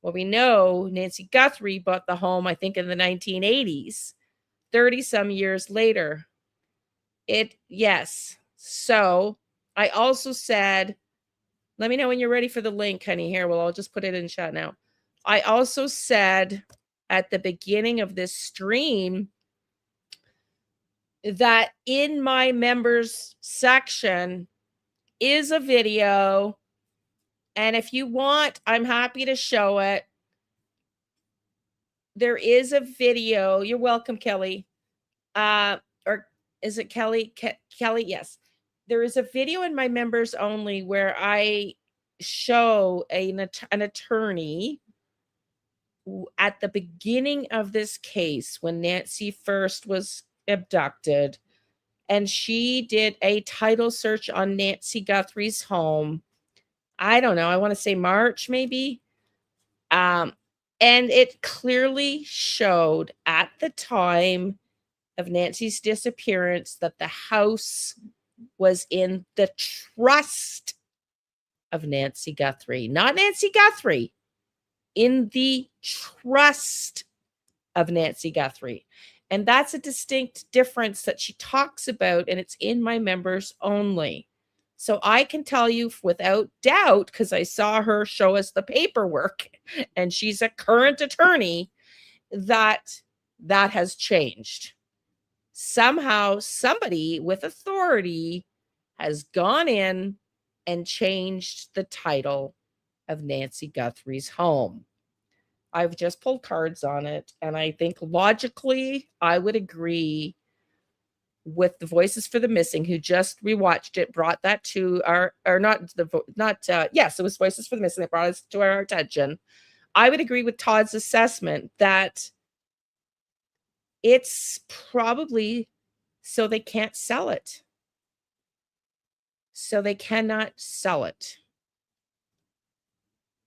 Well, we know Nancy Guthrie bought the home, I think, in the 1980s, 30 some years later. Yes. So I also said, let me know when you're ready for the link, honey. Here, well, I'll just put it in chat now. I also said at the beginning of this stream that in my members section is a video. And if you want, I'm happy to show it. There is a video. You're welcome, Kelly. Or is it Kelly? Kelly, yes. There is a video in my members only where I show an attorney at the beginning of this case when Nancy first was abducted, and she did a title search on Nancy Guthrie's home. I don't know. I want to say March, maybe. And it clearly showed at the time of Nancy's disappearance that the house was in the trust of Nancy Guthrie, not Nancy Guthrie, in the trust of Nancy Guthrie. And that's a distinct difference that she talks about, and it's in my members only. So I can tell you without doubt, because I saw her show us the paperwork, and she's a current attorney, that has changed. Somehow somebody with authority has gone in and changed the title of Nancy Guthrie's home. I've just pulled cards on it, and I think logically I would agree with the Voices for the Missing, who just rewatched it, brought that to our, or not the, not, yes, it was Voices for the Missing that brought us to our attention. I would agree with Todd's assessment that it's probably so they can't sell it. So they cannot sell it.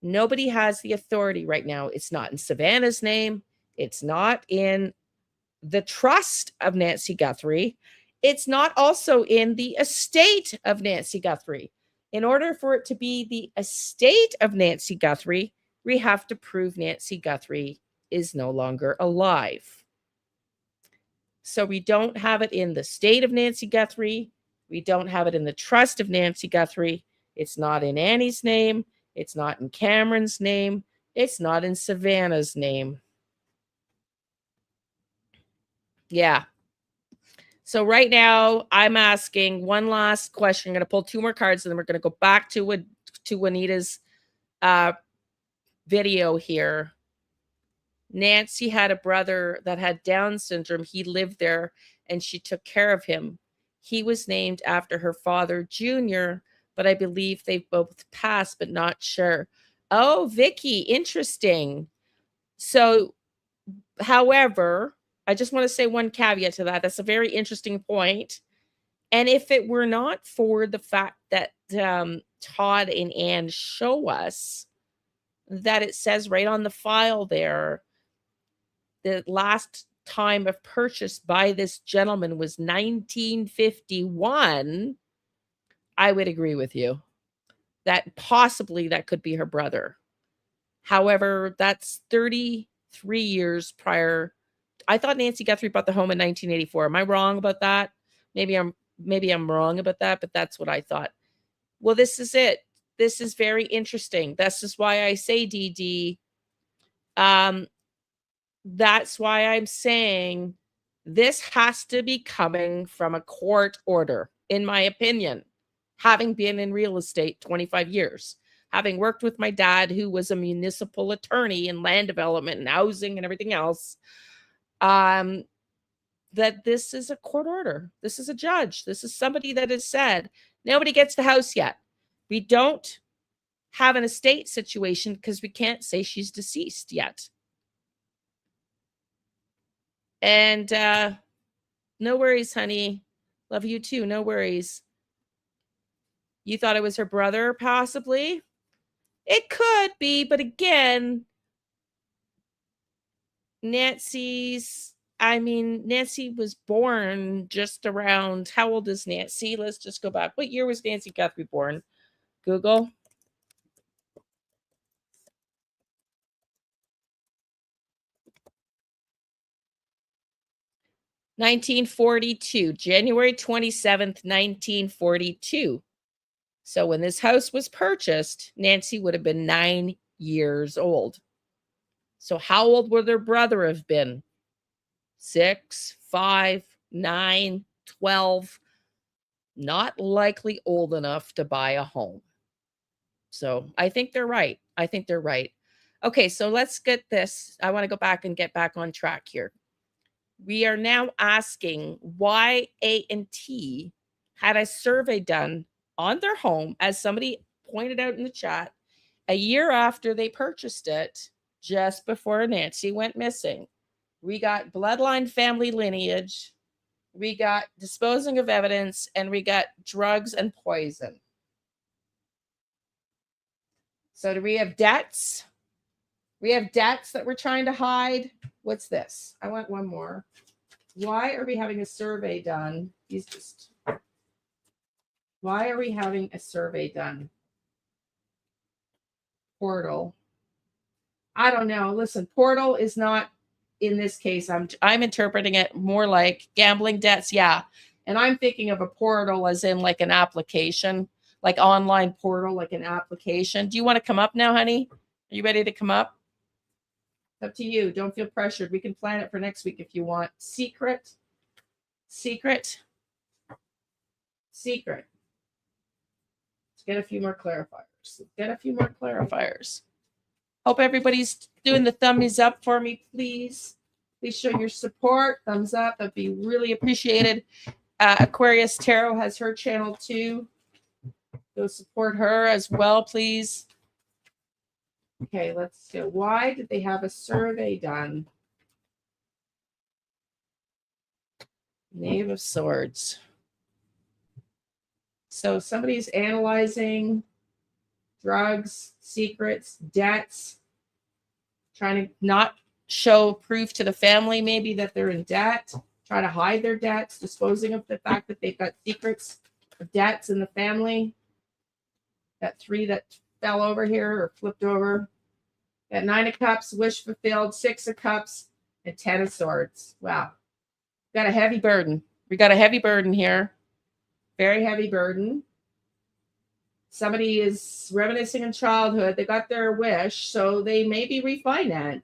Nobody has the authority right now. It's not in Savannah's name. It's not in the trust of Nancy Guthrie. It's not also in the estate of Nancy Guthrie. In order for it to be the estate of Nancy Guthrie, we have to prove Nancy Guthrie is no longer alive. So we don't have it in the state of Nancy Guthrie. We don't have it in the trust of Nancy Guthrie. It's not in Annie's name. It's not in Cameron's name. It's not in Savannah's name. Yeah. So right now, I'm asking one last question. I'm going to pull 2 more cards, and then we're going to go back to Juanita's video here. Nancy had a brother that had Down syndrome. He lived there, and she took care of him. He was named after her father, Junior, but I believe they've both passed, but not sure. Oh, Vicky, interesting. So, however, I just want to say one caveat to that. That's a very interesting point. And if it were not for the fact that Todd and Anne show us that it says right on the file there, the last time of purchase by this gentleman was 1951, I would agree with you that possibly that could be her brother. However, that's 33 years prior. I thought Nancy Guthrie bought the home in 1984. Am I wrong about that? Maybe I'm wrong about that, but that's what I thought. Well, this is it. This is very interesting. This is why I say, DD. That's why I'm saying this has to be coming from a court order, in my opinion, having been in real estate 25 years, having worked with my dad, who was a municipal attorney in land development and housing and everything else, that this is a court order. This is a judge. This is somebody that has said, nobody gets the house yet. We don't have an estate situation because we can't say she's deceased yet. And no worries, honey. Love you too. No worries. You thought it was her brother, possibly? It could be, but again, Nancy was born just around, how old is Nancy? Let's just go back. What year was Nancy Guthrie born? Google. (1942), January 27th, 1942. So when this house was purchased, Nancy would have been 9 years old. So how old would her brother have been? 6, 5, 9, 12. Not likely old enough to buy a home. So I think they're right. Okay, so let's get this. I want to go back and get back on track here. We are now asking why A&T had a survey done on their home, as somebody pointed out in the chat, a year after they purchased it, just before Nancy went missing. We got bloodline, family lineage, we got disposing of evidence, and we got drugs and poison. So do we have debts? We have debts that we're trying to hide. What's this? I want one more. Why are we having a survey done? Why are we having a survey done? Portal. I don't know. Listen, portal is not, in this case, I'm interpreting it more like gambling debts. Yeah. And I'm thinking of a portal as in like an application, like online portal, like an application. Do you want to come up now, honey? Are you ready to come up? It's up to you. Don't feel pressured. We can plan it for next week if you want. Secret. Let's get a few more clarifiers. Hope everybody's doing the thumbs up for me, please. Please show your support. Thumbs up. That'd be really appreciated. Aquarius Tarot has her channel too. Go support her as well, please. Okay, let's see. Why did they have a survey done? Knave of Swords. So somebody's analyzing drugs, secrets, debts, trying to not show proof to the family maybe that they're in debt, try to hide their debts, disposing of the fact that they've got secrets of debts in the family. Got 3 that fell over here or flipped over. Got 9 of Cups, wish fulfilled, 6 of Cups, and 10 of Swords. Wow. Got a heavy burden. We got a heavy burden here. Very heavy burden. Somebody is reminiscing in childhood. They got their wish, so they may be refinanced.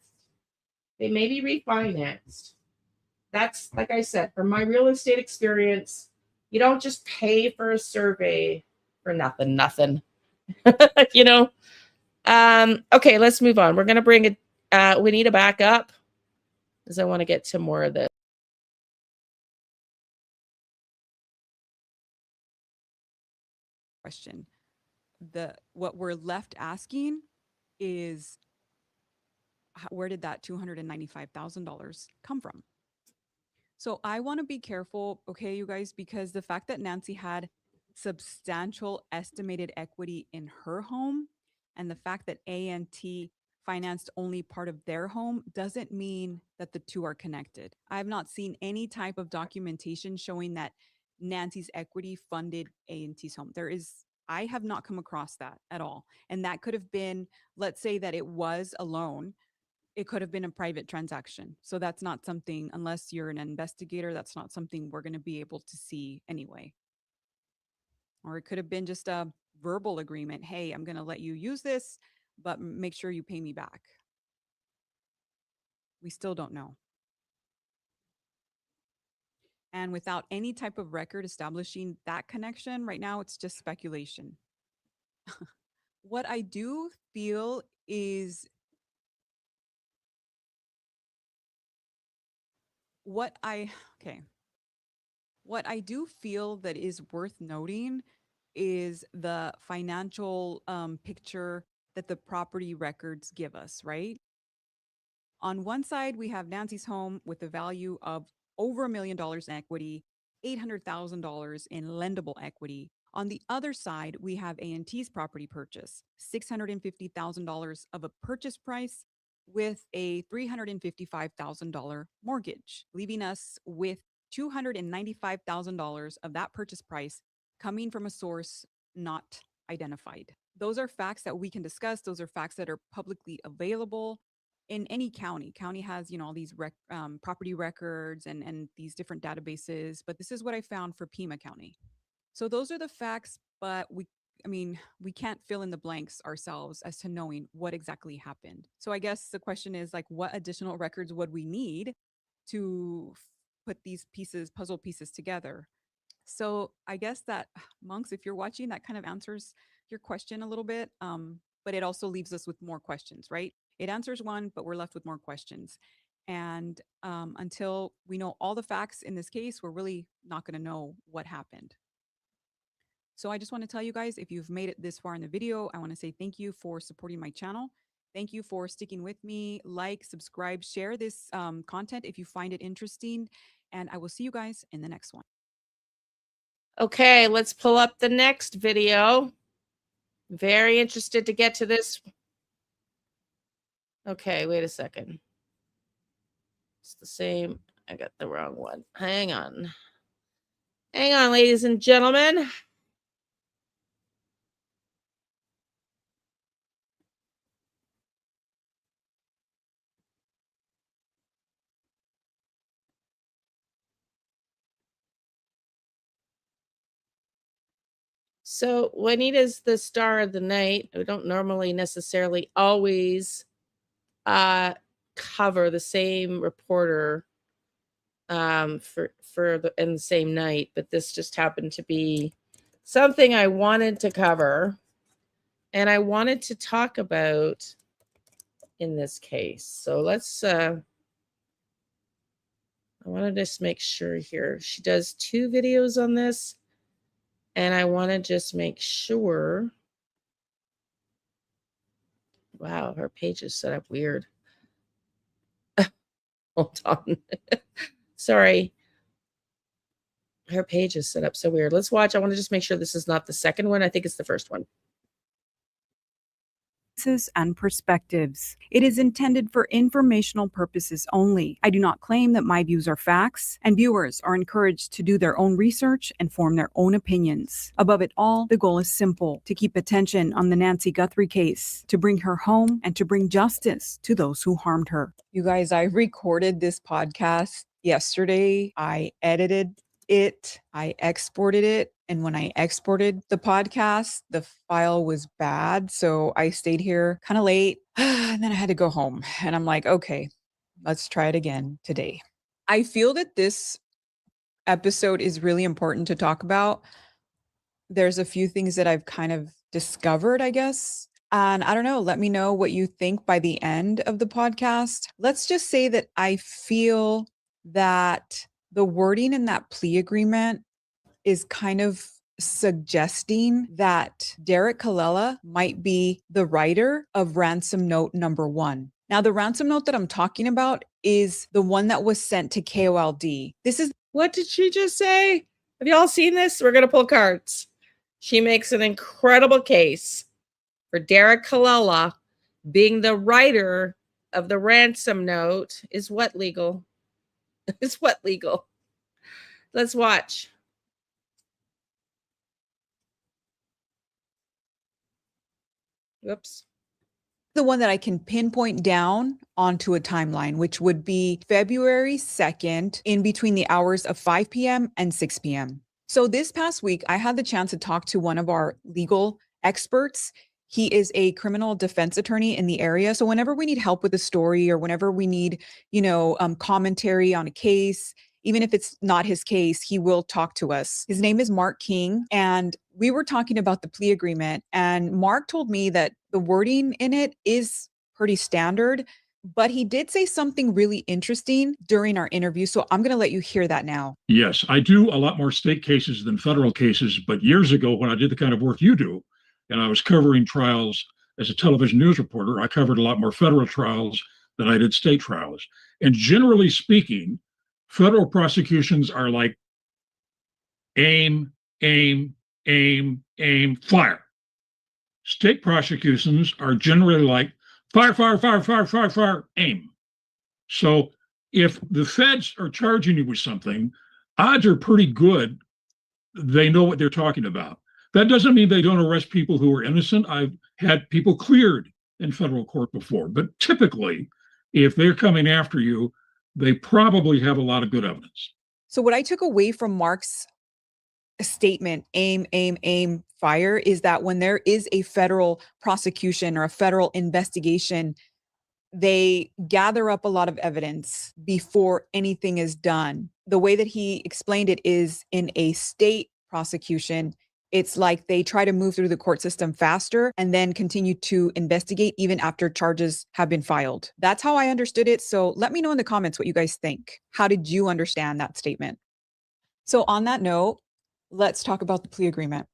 That That's, like I said, from my real estate experience, you don't just pay for a survey for nothing. You know? Okay, let's move on. We're going to bring it. We need to back up because I want to get to more of this. Question. What we're left asking is, where did that $295,000 come from? So I want to be careful, okay, you guys, because the fact that Nancy had substantial estimated equity in her home and the fact that A&T financed only part of their home doesn't mean that the two are connected. I have not seen any type of documentation showing that Nancy's equity funded A&T's home. I have not come across that at all. And that could have been, let's say that it was a loan, it could have been a private transaction. So that's not something, unless you're an investigator, that's not something we're going to be able to see anyway. Or it could have been just a verbal agreement. Hey, I'm going to let you use this, but make sure you pay me back. We still don't know. And without any type of record establishing that connection, right now it's just speculation. What I do feel is what I do feel that is worth noting is the financial picture that the property records give us, right? On one side, we have Nancy's home with a value of over $1 million in equity, $800,000 in lendable equity. On the other side, we have A&T's property purchase, $650,000 of a purchase price with a $355,000 mortgage, leaving us with $295,000 of that purchase price coming from a source not identified. Those are facts that we can discuss. Those are facts that are publicly available in any county. County has, all these property records and these different databases, but this is what I found for Pima County. So those are the facts, but we can't fill in the blanks ourselves as to knowing what exactly happened. So I guess the question is, like, what additional records would we need to put these puzzle pieces together? So I guess that, Monks, if you're watching, that kind of answers your question a little bit. But it also leaves us with more questions, right? It answers one, but we're left with more questions. And until we know all the facts in this case, we're really not going to know what happened. So I just want to tell you guys, if you've made it this far in the video, I want to say thank you for supporting my channel. Thank you for sticking with me. Like, subscribe, share this content if you find it interesting. And I will see you guys in the next one. Okay, let's pull up the next video. Very interested to get to this. Okay, wait a second. It's the same. I got the wrong one. Hang on. Hang on, ladies and gentlemen. So Juanita's the star of the night. We don't normally necessarily always cover the same reporter for the same night, but this just happened to be something I wanted to cover and I wanted to talk about in this case. So let's I want to just make sure here. She does 2 videos on this, and I want to just make sure. Wow, her page is set up weird. Hold on. Sorry. Her page is set up so weird. Let's watch. I want to just make sure this is not the second one. I think it's the first one. And perspectives. It is intended for informational purposes only. I do not claim that my views are facts, and viewers are encouraged to do their own research and form their own opinions. Above it all, the goal is simple: to keep attention on the Nancy Guthrie case, to bring her home, and to bring justice to those who harmed her. You guys, I recorded this podcast yesterday. I edited it, I exported it, and when I exported the podcast, the file was bad, so I stayed here kind of late, and then I had to go home, and I'm like, okay, let's try it again today. I feel that this episode is really important to talk about. There's a few things that I've kind of discovered, I guess. And I don't know, let me know what you think by the end of the podcast. Let's just say that I feel that the wording in that plea agreement is kind of suggesting that Derek Colella might be the writer of ransom note number 1. Now, the ransom note that I'm talking about is the one that was sent to KOLD. This is What did she just say? Have y'all seen this? We're going to pull cards. She makes an incredible case for Derek Colella being the writer of the ransom note. Is what legal? Is what legal? Let's watch. Whoops. the one that I can pinpoint down onto a timeline, which would be February 2nd in between the hours of 5 p.m. and 6 p.m. So this past week, I had the chance to talk to one of our legal experts. He is a criminal defense attorney in the area. So whenever we need help with a story or whenever we need, commentary on a case, even if it's not his case, he will talk to us. His name is Mark King. And we were talking about the plea agreement. And Mark told me that the wording in it is pretty standard, but he did say something really interesting during our interview. So I'm going to let you hear that now. Yes, I do a lot more state cases than federal cases. But years ago, when I did the kind of work you do, and I was covering trials as a television news reporter, I covered a lot more federal trials than I did state trials. And generally speaking, federal prosecutions are like aim, aim, aim, aim, fire. State prosecutions are generally like fire, fire, fire, fire, fire, fire, aim. So if the feds are charging you with something, odds are pretty good they know what they're talking about. That doesn't mean they don't arrest people who are innocent. I've had people cleared in federal court before, but typically, if they're coming after you, they probably have a lot of good evidence. So what I took away from Mark's statement, aim, aim, aim, fire, is that when there is a federal prosecution or a federal investigation, they gather up a lot of evidence before anything is done. The way that he explained it is in a state prosecution, it's like they try to move through the court system faster and then continue to investigate even after charges have been filed. That's how I understood it. So let me know in the comments what you guys think. How did you understand that statement? So on that note, let's talk about the plea agreement.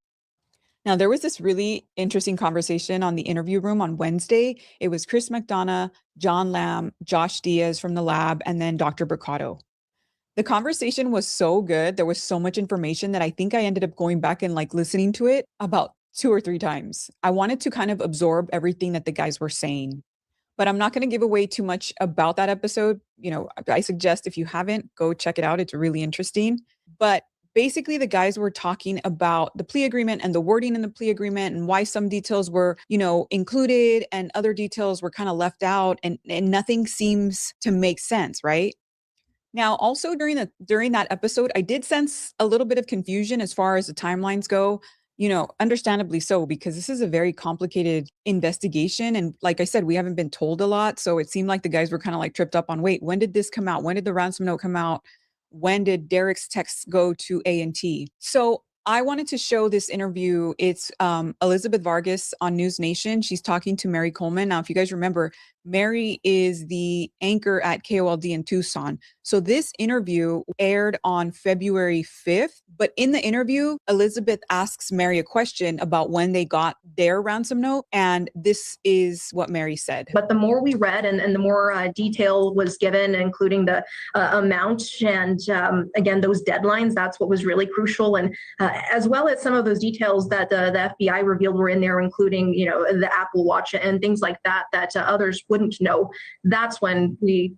Now, there was this really interesting conversation on the interview room on Wednesday. It was Chris McDonough, John Lamb, Josh Diaz from the lab, and then Dr. Bricado. The conversation was so good. There was so much information that I think I ended up going back and listening to it about 2 or 3 times. I wanted to kind of absorb everything that the guys were saying, but I'm not going to give away too much about that episode. I suggest if you haven't, go check it out. It's really interesting. But basically, the guys were talking about the plea agreement and the wording in the plea agreement and why some details were, included and other details were kind of left out, and nothing seems to make sense, right? Now, also during that episode, I did sense a little bit of confusion as far as the timelines go, understandably so, because this is a very complicated investigation. And like I said, we haven't been told a lot. So it seemed like the guys were kind of tripped up on, wait, when did this come out? When did the ransom note come out? When did Derek's text go to A&T? So I wanted to show this interview. It's Elizabeth Vargas on News Nation. She's talking to Mary Coleman. Now, if you guys remember, Mary is the anchor at KOLD in Tucson. So this interview aired on February 5th. But in the interview, Elizabeth asks Mary a question about when they got their ransom note. And this is what Mary said. But the more we read and the more detail was given, including the amount and, again, those deadlines, that's what was really crucial. And as well as some of those details that the FBI revealed were in there, including, the Apple Watch and things like that others wouldn't know. That's when we,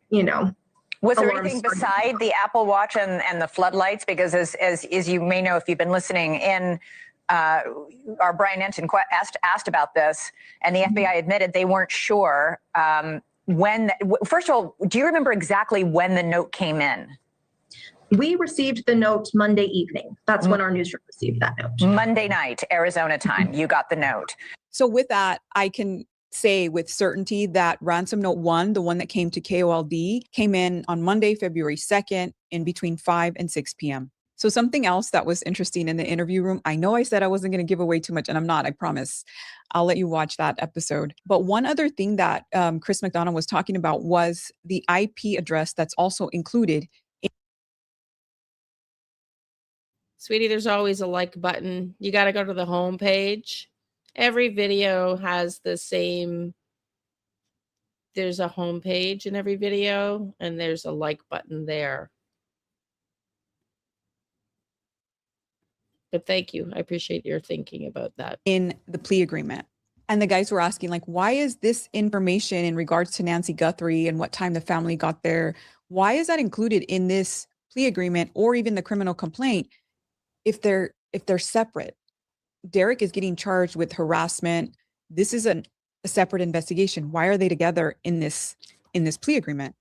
Was there anything beside the Apple Watch and the floodlights? Because as you may know, if you've been listening in, our Brian Enton asked about this, and the FBI admitted they weren't sure when. First of all, do you remember exactly when the note came in? We received the note Monday evening. That's when our newsroom received that note. Monday night, Arizona time, you got the note. So with that, I can say with certainty that ransom note 1, the one that came to KOLD, came in on Monday, February 2nd in between 5 and 6 p.m. So something else that was interesting in the interview room, I know I said I wasn't going to give away too much, and I'm not, I promise. I'll let you watch that episode. But one other thing that Chris McDonough was talking about was the IP address that's also included. Sweetie, there's always a like button. You got to go to the home page. Every video has the same. There's a home page in every video, and there's a like button there. But thank you. I appreciate your thinking about that. In the plea agreement. And the guys were asking, like, why is this information in regards to Nancy Guthrie and what time the family got there? Why is that included in this plea agreement or even the criminal complaint if they're separate? Derek is getting charged with harassment. This is a separate investigation. Why are they together in this plea agreement?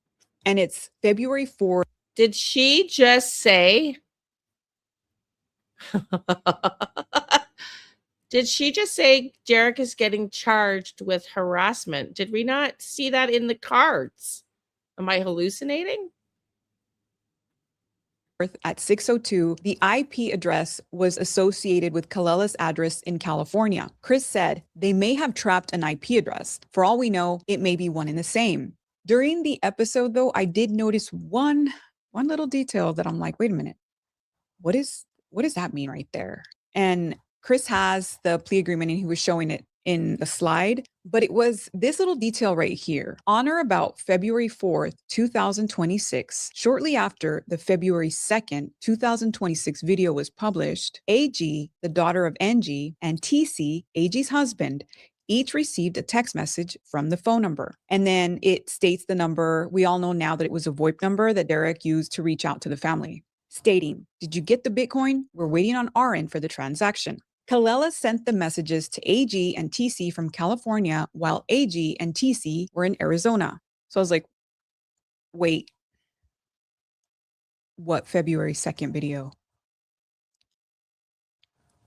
And it's February 4th. Did she just say? Did she just say Derek is getting charged with harassment? Did we not see that in the cards? Am I hallucinating? At 602, the IP address was associated with Kalela's address in California. Chris said they may have trapped an IP address. For all we know, it may be one and the same. During the episode, though, I did notice one little detail that I'm like, wait a minute, what does that mean right there? And Chris has the plea agreement and he was showing it in the slide, but it was this little detail right here. On or about February 4th, 2026, shortly after the February 2nd, 2026 video was published, AG, the daughter of NG, and TC, AG's husband, each received a text message from the phone number. And then it states the number. We all know now that it was a VoIP number that Derek used to reach out to the family, stating, "Did you get the Bitcoin? We're waiting on our end for the transaction." Kalela sent the messages to AG and TC from California while AG and TC were in Arizona. So I was like, wait, what February 2nd video?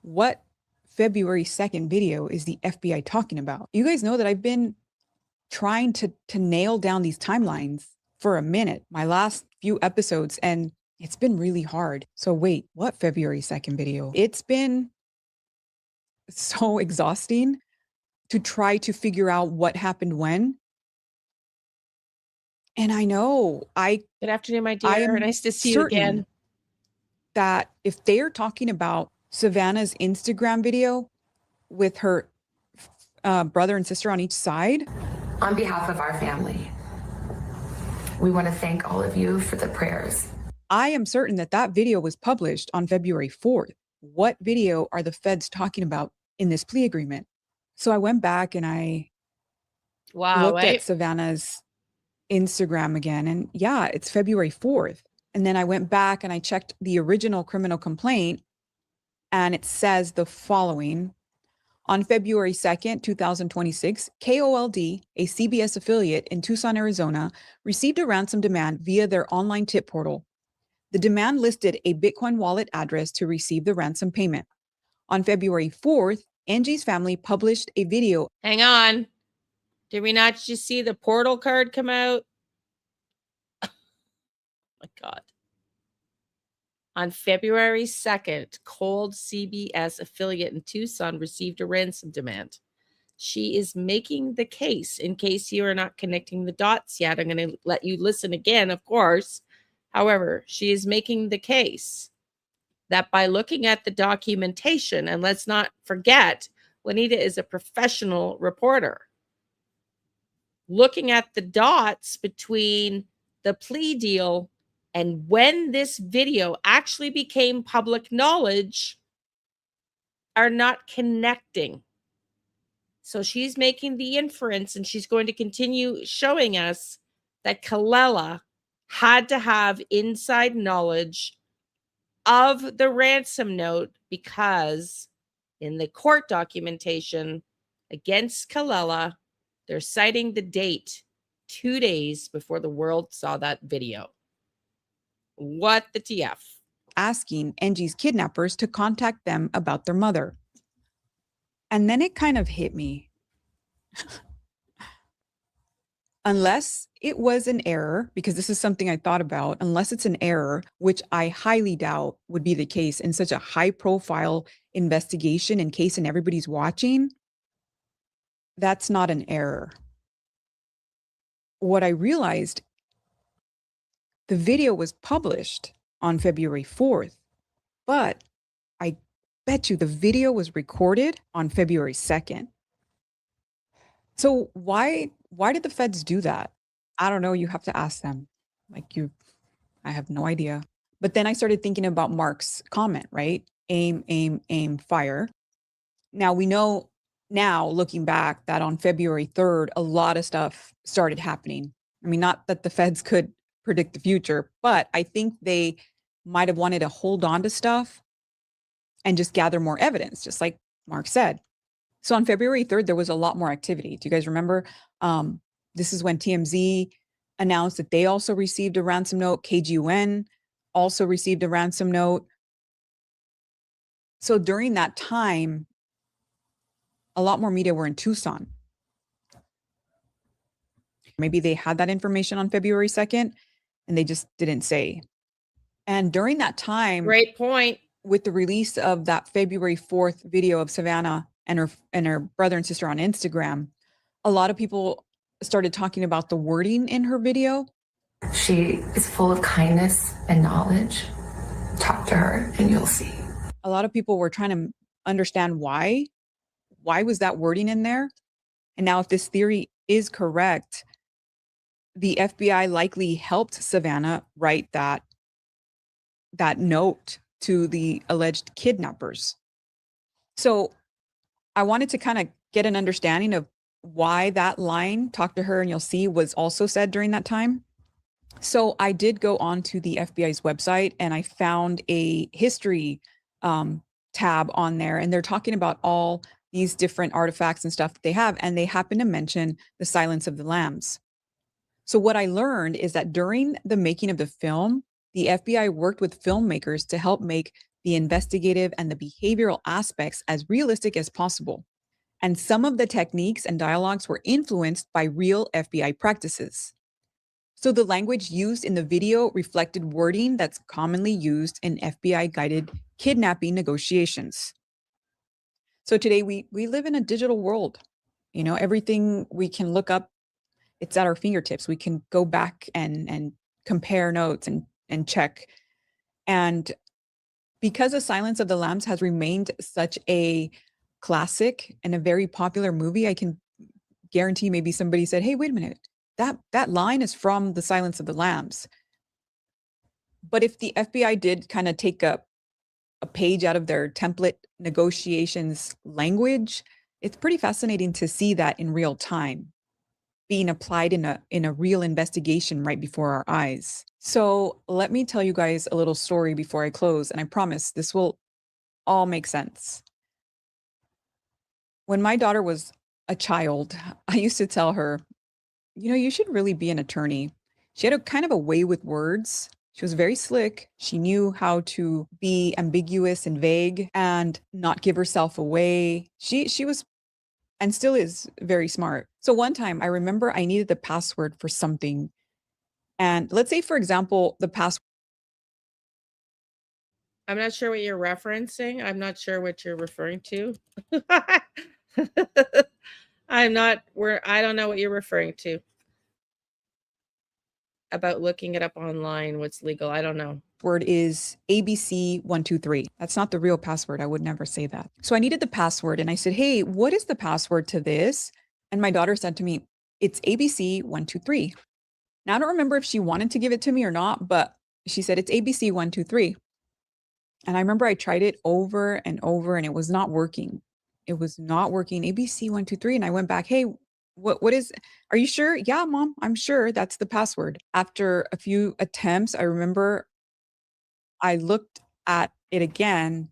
What February 2nd video is the FBI talking about? You guys know that I've been trying to nail down these timelines for a minute, my last few episodes, and it's been really hard. So wait, what February 2nd video? It's been so exhausting to try to figure out what happened when. And I know Good afternoon, my dear. Nice to see you again. That if they are talking about Savannah's Instagram video with her brother and sister on each side. On behalf of our family, we want to thank all of you for the prayers. I am certain that that video was published on February 4th. What video are the feds talking about in this plea agreement? So I went back and I looked at Savannah's Instagram again. And yeah, it's February 4th. And then I went back and I checked the original criminal complaint. And it says the following. On February 2nd, 2026, KOLD, a CBS affiliate in Tucson, Arizona, received a ransom demand via their online tip portal. The demand listed a Bitcoin wallet address to receive the ransom payment. On February 4th, Angie's family published a video. Hang on. Did we not just see the portal card come out? Oh my God. On February 2nd, Cold CBS affiliate in Tucson received a ransom demand. She is making the case, in case you are not connecting the dots yet. I'm going to let you listen again, of course. However, she is making the case that by looking at the documentation, and let's not forget, Juanita is a professional reporter, looking at the dots between the plea deal and when this video actually became public knowledge are not connecting. So she's making the inference, and she's going to continue showing us that Kalela had to have inside knowledge of the ransom note, because in the court documentation against Kalela, they're citing the date 2 days before the world saw that video. What the TF? Asking Angie's kidnappers to contact them about their mother. And then it kind of hit me. unless it was an error, because this is something I thought about, unless it's an error, which I highly doubt would be the case in such a high profile investigation and case and everybody's watching, that's not an error. What I realized, the video was published on February 4th, but I bet you the video was recorded on February 2nd. So why did the feds do that? I don't know. You have to ask them. I have no idea. But then I started thinking about Mark's comment, right? Aim, aim, aim, fire. Now we know now, looking back, that on February 3rd, a lot of stuff started happening. I mean, not that the feds could predict the future, but I think they might have wanted to hold on to stuff and just gather more evidence, just like Mark said. So on February 3rd, there was a lot more activity. Do you guys remember? This is when TMZ announced that they also received a ransom note. KGUN also received a ransom note. So during that time, a lot more media were in Tucson. Maybe they had that information on February 2nd and they just didn't say. And during that time, great point, with the release of that February 4th video of Savannah and her brother and sister on Instagram, a lot of people started talking about the wording in her video. She is full of kindness and knowledge. Talk to her and you'll see. A lot of people were trying to understand why was that wording in there? And now if this theory is correct, the FBI likely helped Savannah write that note to the alleged kidnappers. So I wanted to kind of get an understanding of why that line, talk to her and you'll see, was also said during that time. So I did go on to the FBI's website and I found a history tab on there, and they're talking about all these different artifacts and stuff that they have, and they happen to mention the Silence of the Lambs. So what I learned is that during the making of the film, the FBI worked with filmmakers to help make the investigative and the behavioral aspects as realistic as possible. And some of the techniques and dialogues were influenced by real FBI practices. So the language used in the video reflected wording that's commonly used in FBI-guided kidnapping negotiations. So today we live in a digital world. You know, everything we can look up, it's at our fingertips. We can go back and compare notes and check. And because The Silence of the Lambs has remained such a classic and a very popular movie, I can guarantee maybe somebody said, hey, wait a minute, that line is from The Silence of the Lambs. But if the FBI did kind of take a page out of their template negotiations language, it's pretty fascinating to see that in real time being applied in a real investigation right before our eyes. So let me tell you guys a little story before I close, and I promise this will all make sense. When my daughter was a child, I used to tell her, you know, you should really be an attorney. She had a kind of a way with words. She was very slick. She knew how to be ambiguous and vague and not give herself away. She was and still is very smart. So one time I remember I needed the password for something. And let's say, for example, the password. I'm not sure what you're referencing. I'm not sure what you're referring to. I don't know what you're referring to about looking it up online. What's legal? I don't know. Word is ABC123. That's not the real password. I would never say that. So I needed the password and I said, hey, what is the password to this? And my daughter said to me, it's ABC123. Now I don't remember if she wanted to give it to me or not, but she said it's ABC123. And I remember I tried it over and over and it was not working. It was not working. ABC123. And I went back, hey, what is, are you sure? Yeah, Mom, I'm sure that's the password. After a few attempts, I remember I looked at it again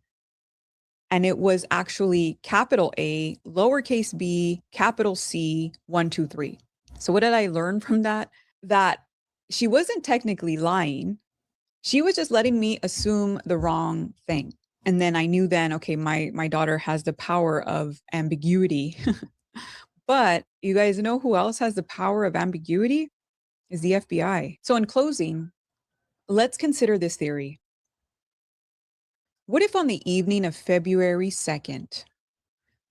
and it was actually capital A, lowercase b, capital C, 123. So what did I learn from that? That she wasn't technically lying. She was just letting me assume the wrong thing. And then I knew then, okay, my daughter has the power of ambiguity. But you guys know who else has the power of ambiguity? Is the FBI. So in closing, let's consider this theory. What if on the evening of February 2nd,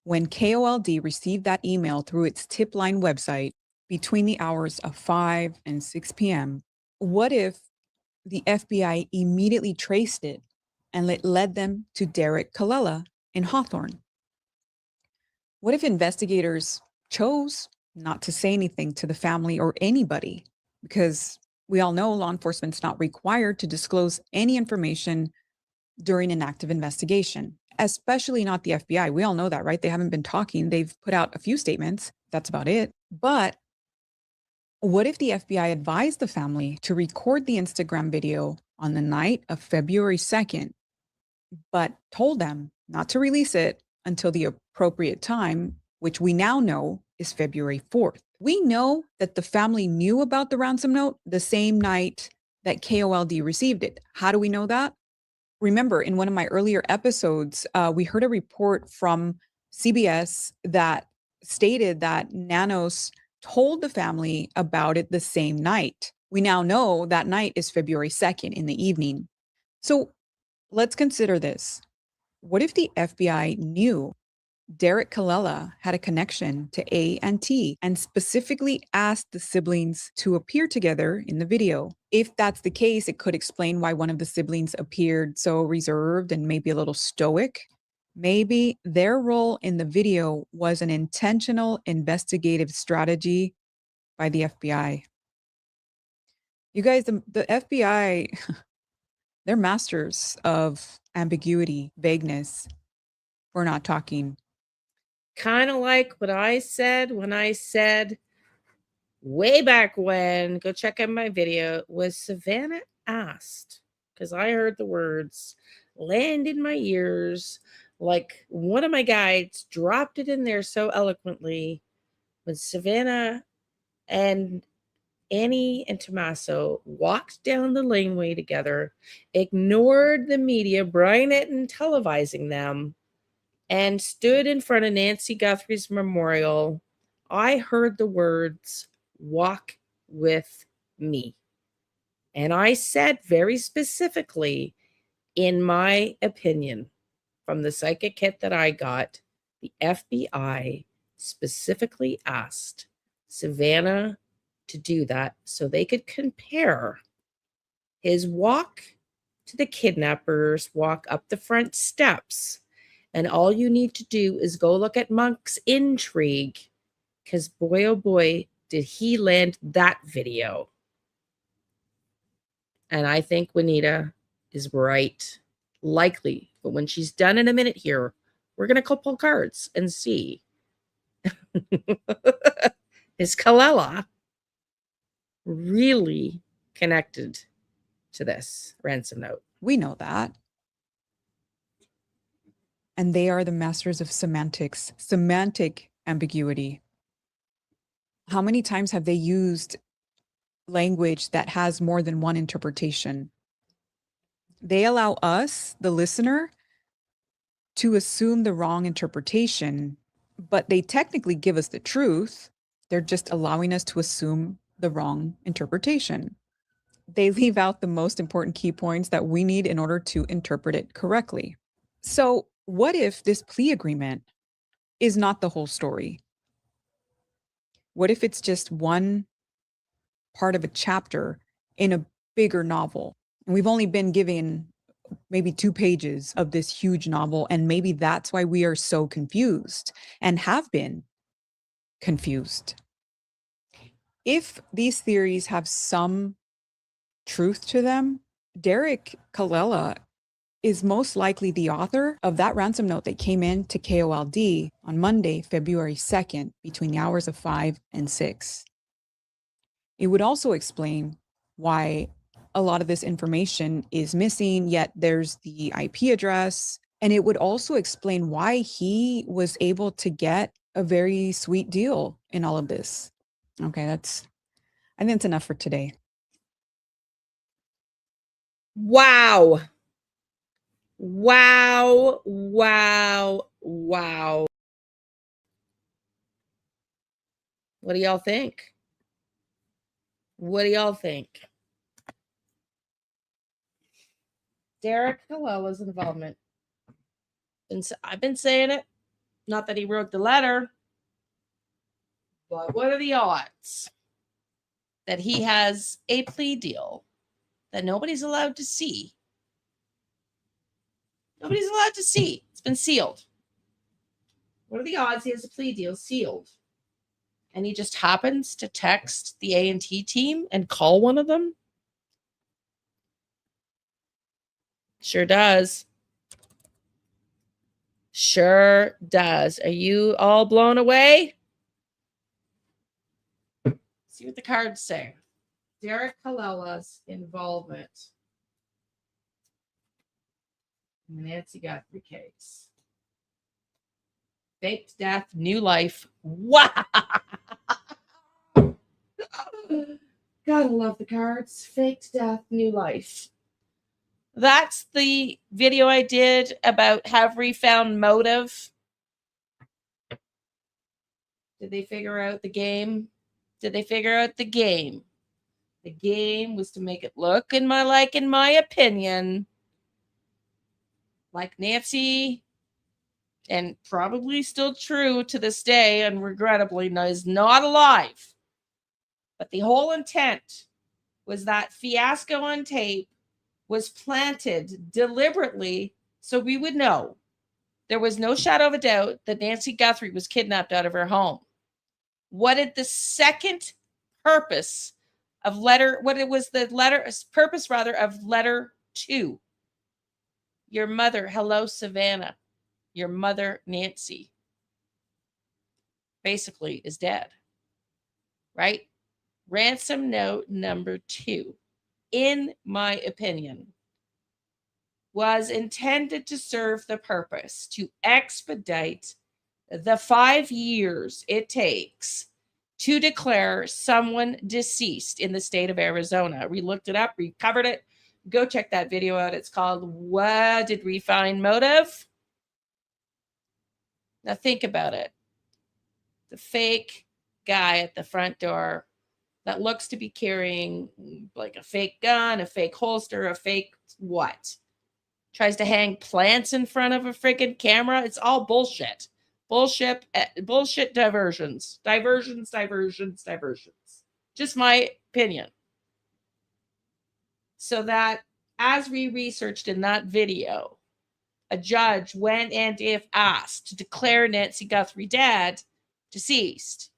when KOLD received that email through its tip line website between the hours of 5 and 6 p.m., what if the FBI immediately traced it and it led them to Derek Colella in Hawthorne? What if investigators chose not to say anything to the family or anybody? Because we all know law enforcement's not required to disclose any information during an active investigation, especially not the FBI. We all know that, right? They haven't been talking. They've put out a few statements. That's about it. But what if the FBI advised the family to record the Instagram video on the night of February 2nd, but told them not to release it until the appropriate time, which we now know is February 4th? We know that the family knew about the ransom note the same night that KOLD received it. How do we know that? Remember, in one of my earlier episodes, we heard a report from CBS that stated that Nanos told the family about it the same night. We now know that night is February 2nd in the evening. So let's consider this. What if the FBI knew Derek Colella had a connection to A&T and specifically asked the siblings to appear together in the video? If that's the case, it could explain why one of the siblings appeared so reserved and maybe a little stoic. Maybe their role in the video was an intentional investigative strategy by the FBI. You guys, the FBI, they're masters of ambiguity, vagueness. We're not talking. Kind of like what I said when I said way back when, go check out my video, was Savannah asked, because I heard the words land in my ears like one of my guides dropped it in there so eloquently. When Savannah and Annie and Tommaso walked down the laneway together, ignored the media, Bryant and televising them, and stood in front of Nancy Guthrie's memorial, I heard the words, walk with me. And I said very specifically, in my opinion, from the psychic kit that I got, the FBI specifically asked Savannah to do that so they could compare his walk to the kidnapper's walk up the front steps. And all you need to do is go look at Monk's intrigue, because boy, oh boy, did he land that video. And I think Juanita is right, likely. But when she's done in a minute here, we're going to pull cards and see. Is Colella really connected to this ransom note? We know that. And they are the masters of semantics, semantic ambiguity. How many times have they used language that has more than one interpretation? They allow us, the listener, to assume the wrong interpretation, but they technically give us the truth. They're just allowing us to assume the wrong interpretation. They leave out the most important key points that we need in order to interpret it correctly. So, what if this plea agreement is not the whole story? What if it's just one part of a chapter in a bigger novel? And we've only been given maybe 2 pages of this huge novel, and maybe that's why we are so confused and have been confused. If these theories have some truth to them, Derek Colella is most likely the author of that ransom note that came in to KOLD on Monday, February 2nd, between the hours of 5 and 6. It would also explain why a lot of this information is missing, yet there's the IP address. And it would also explain why he was able to get a very sweet deal in all of this. Okay, I think that's enough for today. Wow. Wow, wow, wow. What do y'all think? What do y'all think? Derek Collella's involvement. I've been saying it. Not that he wrote the letter, but what are the odds that he has a plea deal that nobody's allowed to see? Nobody's allowed to see. It's been sealed. What are the odds he has a plea deal sealed? And he just happens to text the A&T team and call one of them? Sure does. Sure does. Are you all blown away? See what the cards say. Derek Collella's involvement in the Nancy Guthrie case. Faked death, new life. Wow. Gotta love the cards. Faked death, new life. That's the video I did about have we found motive. Did they figure out the game? Did they figure out the game? The game was to make it look, in my opinion, like Nancy, and probably still true to this day, and regrettably is not alive. But the whole intent was that fiasco on tape was planted deliberately so we would know there was no shadow of a doubt that Nancy Guthrie was kidnapped out of her home. What did the second purpose of letter, what it was the letter, purpose rather of letter 2? Your mother, hello, Savannah. Your mother, Nancy, basically is dead, right? Ransom note number 2, in my opinion, was intended to serve the purpose to expedite the 5 years it takes to declare someone deceased in the state of Arizona. We looked it up, we covered it. Go check that video out. It's called What Did We Find Motive? Now think about it. The fake guy at the front door that looks to be carrying like a fake gun, a fake holster, a fake what? Tries to hang plants in front of a freaking camera. It's all bullshit. Bullshit diversions. Just my opinion. So that as we researched in that video, a judge, when and if asked to declare Nancy Guthrie dead, deceased,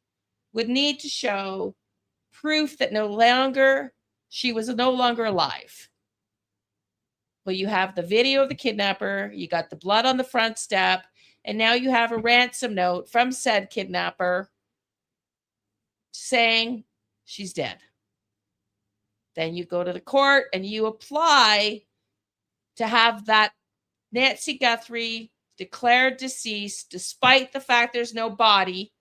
would need to show proof that she was no longer alive. Well, you have the video of the kidnapper, you got the blood on the front step, and now you have a ransom note from said kidnapper saying she's dead. Then you go to the court and you apply to have that Nancy Guthrie declared deceased despite the fact there's no body.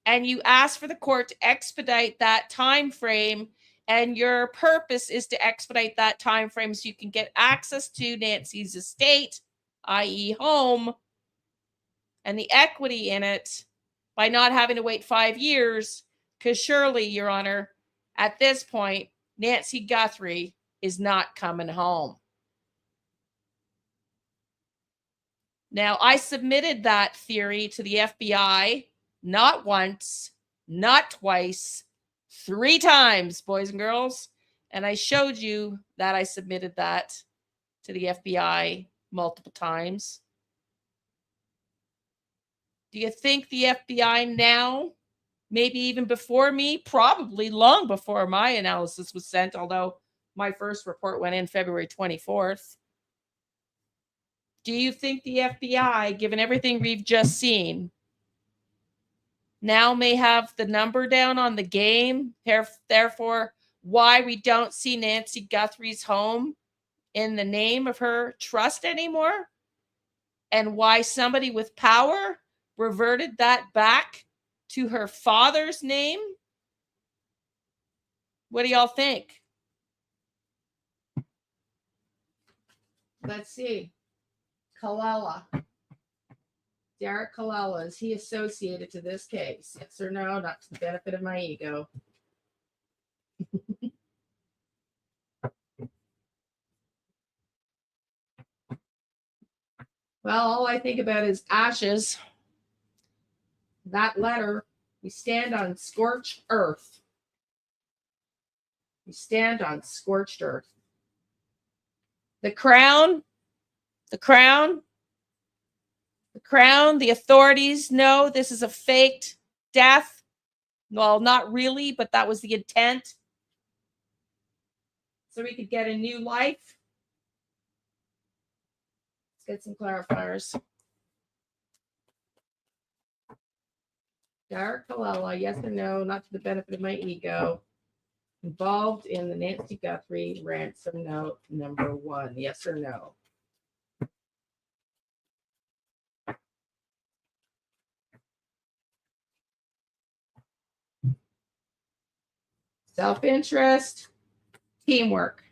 And you ask for the court to expedite that time frame, and your purpose is to expedite that time frame so you can get access to Nancy's estate, i.e. home, and the equity in it by not having to wait 5 years, because surely, Your Honor, at this point, Nancy Guthrie is not coming home. Now, I submitted that theory to the FBI not once, not twice, 3 times, boys and girls. And I showed you that I submitted that to the FBI multiple times. Do you think the FBI now, maybe even before me, probably long before my analysis was sent, although my first report went in February 24th, do you think the FBI, given everything we've just seen, now may have the number down on the game, therefore why we don't see Nancy Guthrie's home in the name of her trust anymore, and why somebody with power reverted that back to her father's name? What do y'all think? Let's see. Colella. Derek Colella, is he associated to this case? Yes or no? Not to the benefit of my ego. Well, all I think about is ashes. That letter, we stand on scorched earth. We stand on scorched earth. The crown, the authorities know this is a faked death. Well, not really, but that was the intent. So we could get a new life. Let's get some clarifiers. Derek Colella, yes or no, not to the benefit of my ego. Involved in the Nancy Guthrie ransom note number 1, yes or no? Self-interest, teamwork.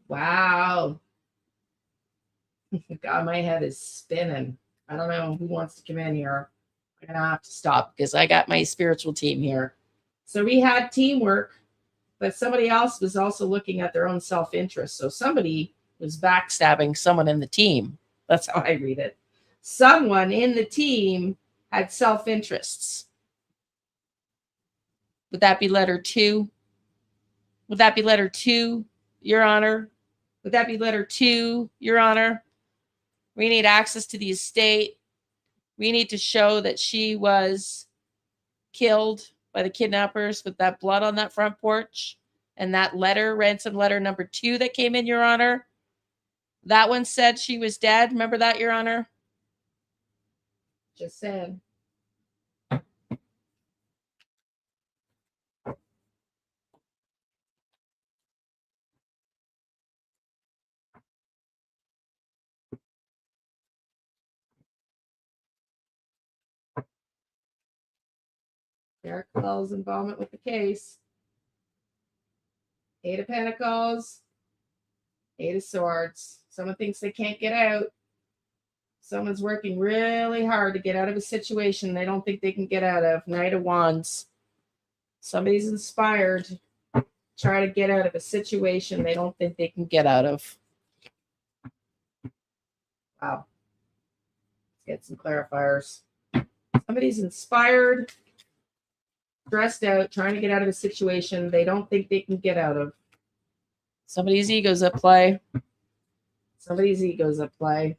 Wow. God, my head is spinning. I don't know who wants to come in here. I'm going to have to stop because I got my spiritual team here. So we had teamwork, but somebody else was also looking at their own self-interest. So somebody was backstabbing someone in the team. That's how I read it. Someone in the team had self-interests. Would that be letter 2? Would that be letter 2, Your Honor? Would that be letter 2, Your Honor? We need access to the estate. We need to show that she was killed by the kidnappers with that blood on that front porch. And that letter, ransom letter number 2 that came in, Your Honor. That one said she was dead. Remember that, Your Honor? Just saying. Derek Colella's involvement with the case. 8 of Pentacles. 8 of Swords. Someone thinks they can't get out. Someone's working really hard to get out of a situation they don't think they can get out of. Knight of Wands. Somebody's inspired to try to get out of a situation they don't think they can get out of. Wow. Let's get some clarifiers. Somebody's inspired, stressed out, trying to get out of a situation they don't think they can get out of. Somebody's ego's at play. Somebody's ego's at play.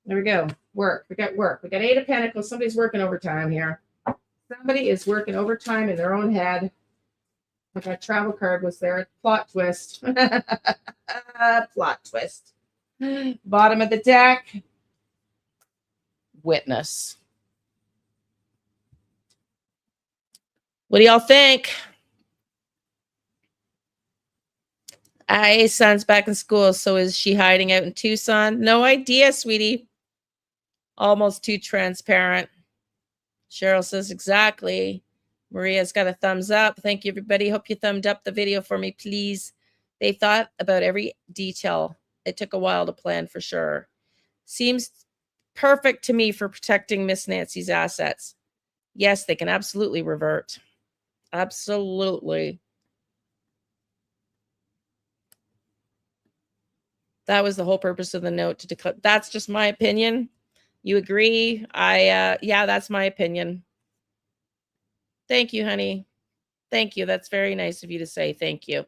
There we go. Work. We got work. We got 8 of Pentacles. Somebody's working overtime here. Somebody is working overtime in their own head. That travel card was there. Plot twist. Plot twist. Bottom of the deck. Witness. What do y'all think? Son's back in school. So is she hiding out in Tucson? No idea, sweetie. Almost too transparent. Cheryl says exactly. Maria's got a thumbs up. Thank you, everybody. Hope you thumbed up the video for me, please. They thought about every detail. It took a while to plan for sure. Seems perfect to me for protecting Miss Nancy's assets. Yes, they can absolutely revert. Absolutely. That was the whole purpose of the note to declare. That's just my opinion. You agree? Yeah, that's my opinion. Thank you, honey. Thank you. That's very nice of you to say. Thank you.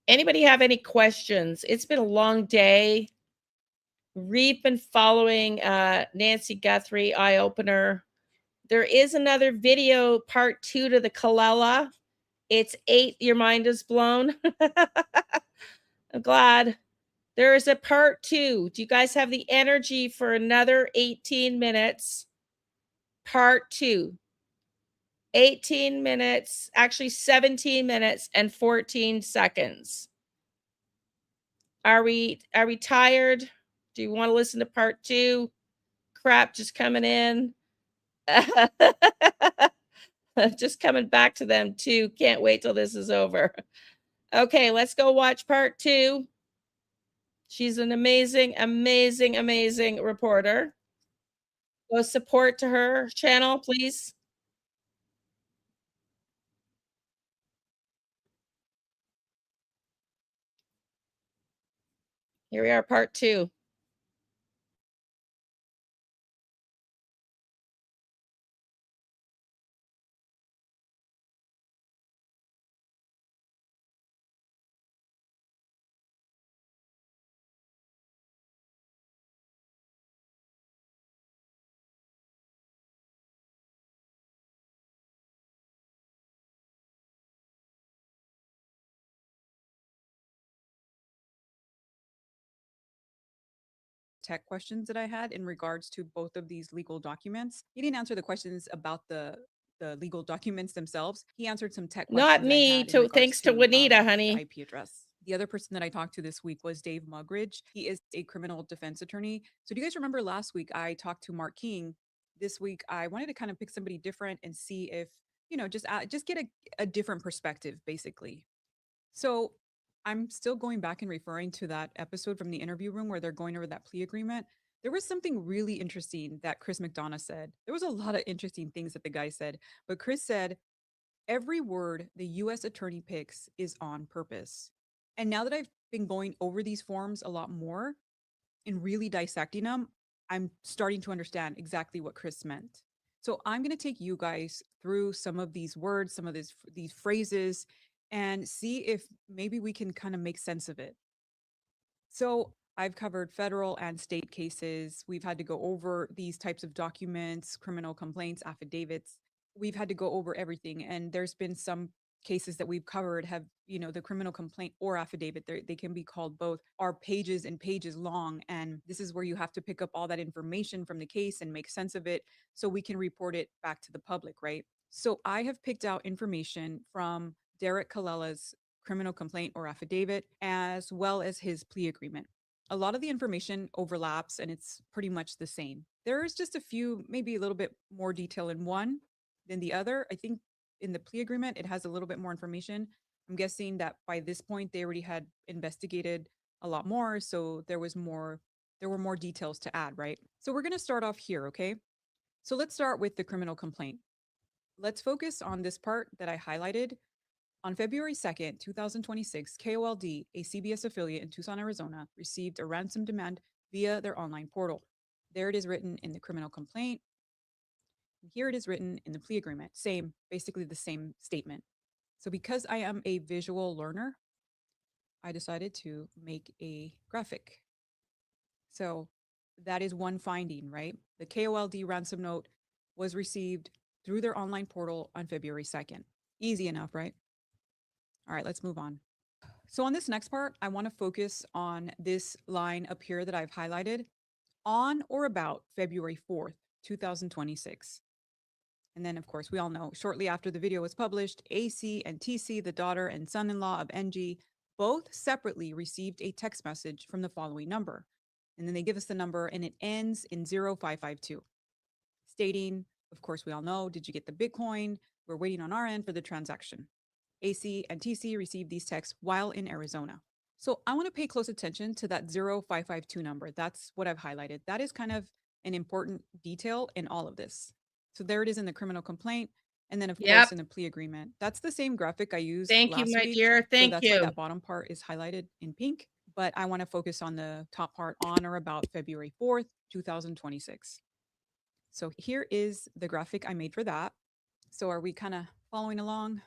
Anybody have any questions? It's been a long day. We've been following Nancy Guthrie, Eye Opener. There is another video, part 2 to the Colella. It's 8. Your mind is blown. I'm glad. There is a part 2. Do you guys have the energy for another 18 minutes? Part 2. 18 minutes, actually 17 minutes and 14 seconds. Are we tired? Do you want to listen to part 2? Crap just coming in. Just coming back to them too. Can't wait till this is over. Okay, let's go watch part 2. She's an amazing, amazing, amazing reporter. Go support to her channel, please. Here we are, part 2. Tech questions that I had in regards to both of these legal documents. He didn't answer the questions about the legal documents themselves. He answered some tech questions. Not me, thanks to Juanita, honey. IP address. The other person that I talked to this week was Dave Mugridge. He is a criminal defense attorney. So do you guys remember last week I talked to Mark King? This week I wanted to kind of pick somebody different and see if, just get a different perspective, basically. So I'm still going back and referring to that episode from the interview room where they're going over that plea agreement. There was something really interesting that Chris McDonough said. There was a lot of interesting things that the guy said, but Chris said, every word the U.S. attorney picks is on purpose. And now that I've been going over these forms a lot more and really dissecting them, I'm starting to understand exactly what Chris meant. So I'm going to take you guys through some of these words, some of these phrases, and see if maybe we can kind of make sense of it. So I've covered federal and state cases. We've had to go over these types of documents, criminal complaints, affidavits. We've had to go over everything. And there's been some cases that we've covered have, the criminal complaint or affidavit, they can be called both, are pages and pages long. And this is where you have to pick up all that information from the case and make sense of it so we can report it back to the public, right? So I have picked out information from Derek Kalela's criminal complaint or affidavit, as well as his plea agreement. A lot of the information overlaps and it's pretty much the same. There's just a few, maybe a little bit more detail in one than the other. I think in the plea agreement, it has a little bit more information. I'm guessing that by this point, they already had investigated a lot more. So there were more details to add, right? So we're going to start off here, okay? So let's start with the criminal complaint. Let's focus on this part that I highlighted. On February 2nd, 2026, KOLD, a CBS affiliate in Tucson, Arizona, received a ransom demand via their online portal. There it is written in the criminal complaint. Here it is written in the plea agreement. Basically the same statement. So because I am a visual learner, I decided to make a graphic. So that is one finding, right? The KOLD ransom note was received through their online portal on February 2nd. Easy enough, right? All right, let's move on. So on this next part, I want to focus on this line up here that I've highlighted, on or about February 4th, 2026. And then, of course, we all know shortly after the video was published, AC and TC, the daughter and son-in-law of NG, both separately received a text message from the following number. And then they give us the number and it ends in 0552, stating, of course, we all know, did you get the Bitcoin? We're waiting on our end for the transaction. AC and TC received these texts while in Arizona. So I want to pay close attention to that 0552 number. That's what I've highlighted. That is kind of an important detail in all of this. So there it is in the criminal complaint. And then, of course, in the plea agreement. That's the same graphic I used Thank last you, my week. dear. Thank so that's you. Why that bottom part is highlighted in pink. But I want to focus on the top part, on or about February 4th, 2026. So here is the graphic I made for that. So are we kind of following along?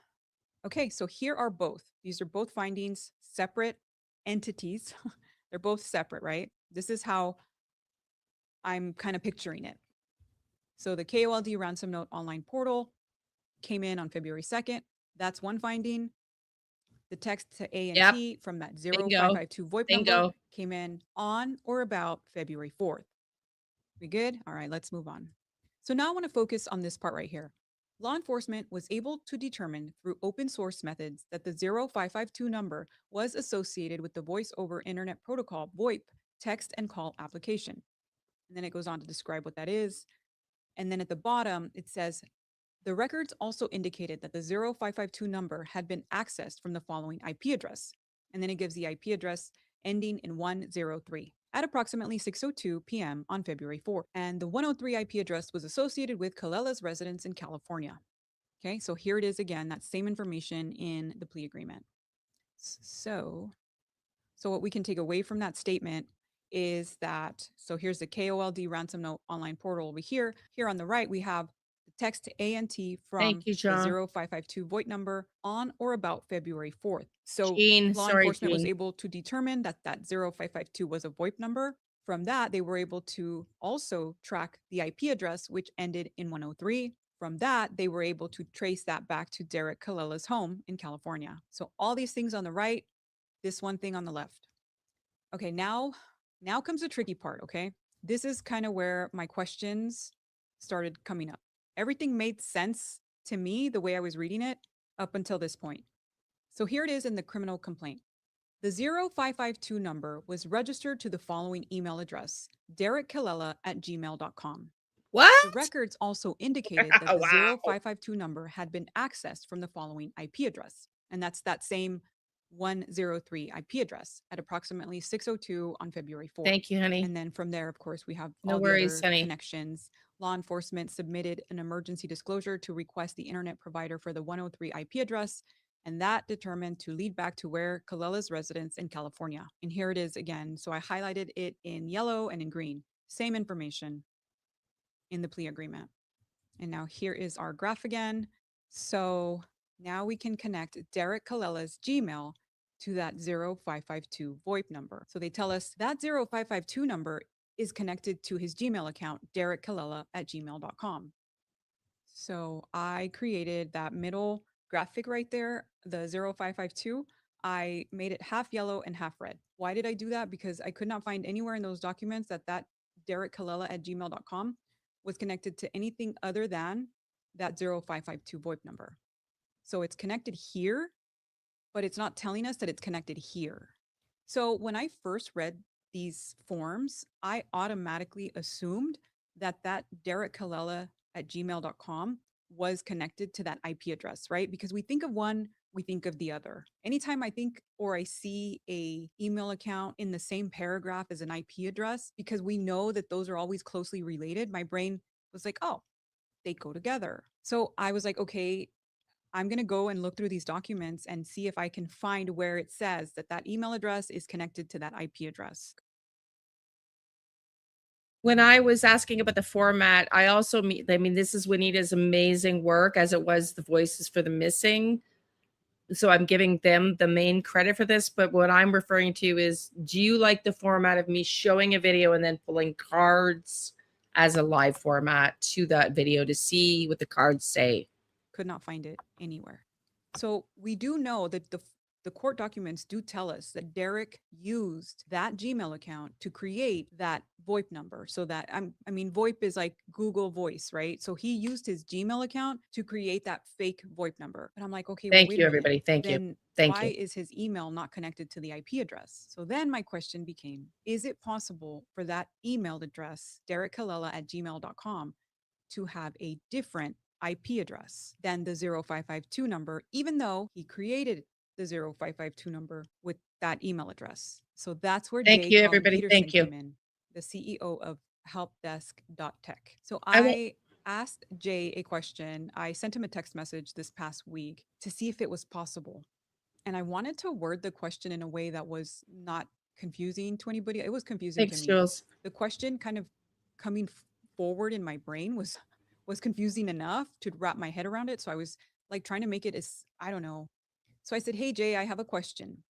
Okay, so here are both. These are both findings, separate entities. They're both separate, right? This is how I'm kind of picturing it. So the KOLD ransom note online portal came in on February 2nd. That's one finding. The text to A and T from that 0552 VoIP number came in on or about February 4th. We good? All right, let's move on. So now I want to focus on this part right here. Law enforcement was able to determine through open source methods that the 0552 number was associated with the Voice over Internet Protocol, VoIP, text and call application. And then it goes on to describe what that is. And then at the bottom, it says The records also indicated that the 0552 number had been accessed from the following IP address. And then it gives the IP address ending in 103 at approximately 6:02 p.m. on February 4th. And the 103 IP address was associated with Kalela's residence in California. Okay, so here it is again, that same information in the plea agreement. So what we can take away from that statement is that, so here's the KOLD ransom note online portal over here. Here on the right, we have the text to ANT from you, the John. 0552 VoIP number on or about February 4th. So Jean, law sorry, enforcement was Jean. able to determine that that 0552 was a VoIP number. From that, they were able to also track the IP address, which ended in 103. From that, they were able to trace that back to Derek Kalela's home in California. So all these things on the right, this one thing on the left. Okay, now comes the tricky part, okay? This is kind of where my questions started coming up. Everything made sense to me the way I was reading it up until this point. So here it is in the criminal complaint. The 0552 number was registered to the following email address, derekkalela@gmail.com. What? The records also indicated that the 0552 number had been accessed from the following IP address, and that's that same 103 IP address at approximately 6:02 on February 4th. Thank you, honey. And then from there, of course, we have No all worries, the other honey. connections. Law enforcement submitted an emergency disclosure to request the internet provider for the 103 IP address, and that determined to lead back to where Kalela's residence in California. And here it is again. So I highlighted it in yellow and in green. Same information in the plea agreement. And now here is our graph again. So now we can connect Derek Kalela's Gmail to that 0552 VoIP number. So they tell us that 0552 number is connected to his Gmail account, derekkalela@gmail.com. So I created that middle graphic right there, the 0552. I made it half yellow and half red. Why did I do that? Because I could not find anywhere in those documents that derekkalela@gmail.com was connected to anything other than that 0552 VoIP number. So it's connected here, but it's not telling us that it's connected here. So when I first read these forms, I automatically assumed that derekkalela@gmail.com was connected to that IP address, right? Because we think of one, we think of the other. Anytime I think or I see a email account in the same paragraph as an IP address, because we know that those are always closely related, my brain was like, oh, they go together. So I was like, okay, I'm going to go and look through these documents and see if I can find where it says that that email address is connected to that IP address. When I was asking about the format, I also this is Juanita's amazing work, as it was the Voices for the Missing. So I'm giving them the main credit for this. But what I'm referring to is, do you like the format of me showing a video and then pulling cards as a live format to that video to see what the cards say? Could not find it anywhere. So we do know that the court documents do tell us that Derek used that Gmail account to create that VoIP number. So that VoIP is like Google Voice, right? So he used his Gmail account to create that fake VoIP number. But I'm like, okay, Thank wait you, a minute. everybody. Thank you. Then Thank why you. is his email not connected to the IP address? So then my question became, is it possible for that email address, derekkalela@gmail.com, to have a different IP address than the 0552 number, even though he created the 0552 number with that email address? So that's where Thank Jay you, Collin everybody. Peterson Thank you. came in, the CEO of helpdesk.tech. So I will- I asked Jay a question. I sent him a text message this past week to see if it was possible. And I wanted to word the question in a way that was not confusing to anybody. It was confusing Thanks, to me. Jules. The question kind of coming forward in my brain was confusing enough to wrap my head around it. So I was like trying to make it as, I don't know. So I said, hey, Jay, I have a question.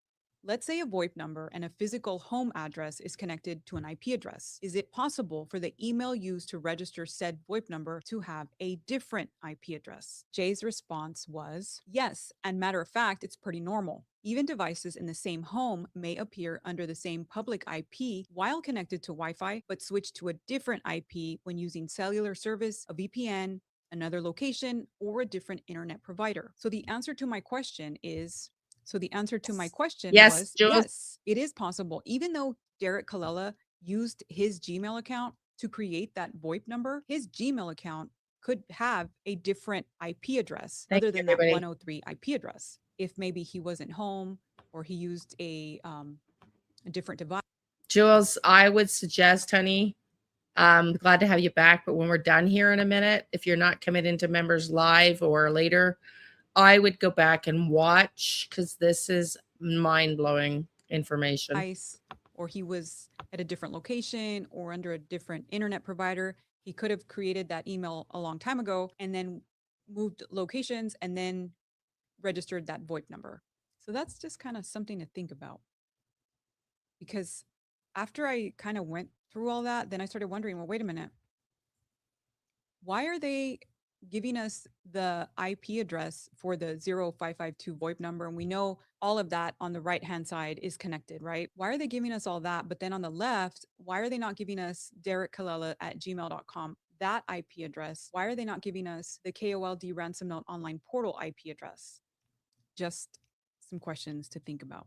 Let's say a VoIP number and a physical home address is connected to an IP address. Is it possible for the email used to register said VoIP number to have a different IP address? Jay's response was yes. And matter of fact, it's pretty normal. Even devices in the same home may appear under the same public IP while connected to Wi-Fi, but switch to a different IP when using cellular service, a VPN, another location, or a different internet provider. So the answer to my question was Jules. yes, it is possible. Even though Derek Kalela used his Gmail account to create that VoIP number, his Gmail account could have a different IP address Thank other you, than that everybody. 103 IP address. If maybe he wasn't home or he used a different device. Jules, I would suggest, honey, I'm glad to have you back, but when we're done here in a minute, if you're not coming into members live or later, I would go back and watch, because this is mind-blowing information. Or he was at a different location or under a different internet provider. He could have created that email a long time ago and then moved locations and then registered that VoIP number. So that's just kind of something to think about. Because after I kind of went through all that, then I started wondering, well, wait a minute. Why are they giving us the IP address for the 0552 VoIP number? And we know all of that on the right-hand side is connected, right? Why are they giving us all that? But then on the left, why are they not giving us derekkalela@gmail.com, that IP address? Why are they not giving us the KOLD ransom note online portal IP address? Just some questions to think about.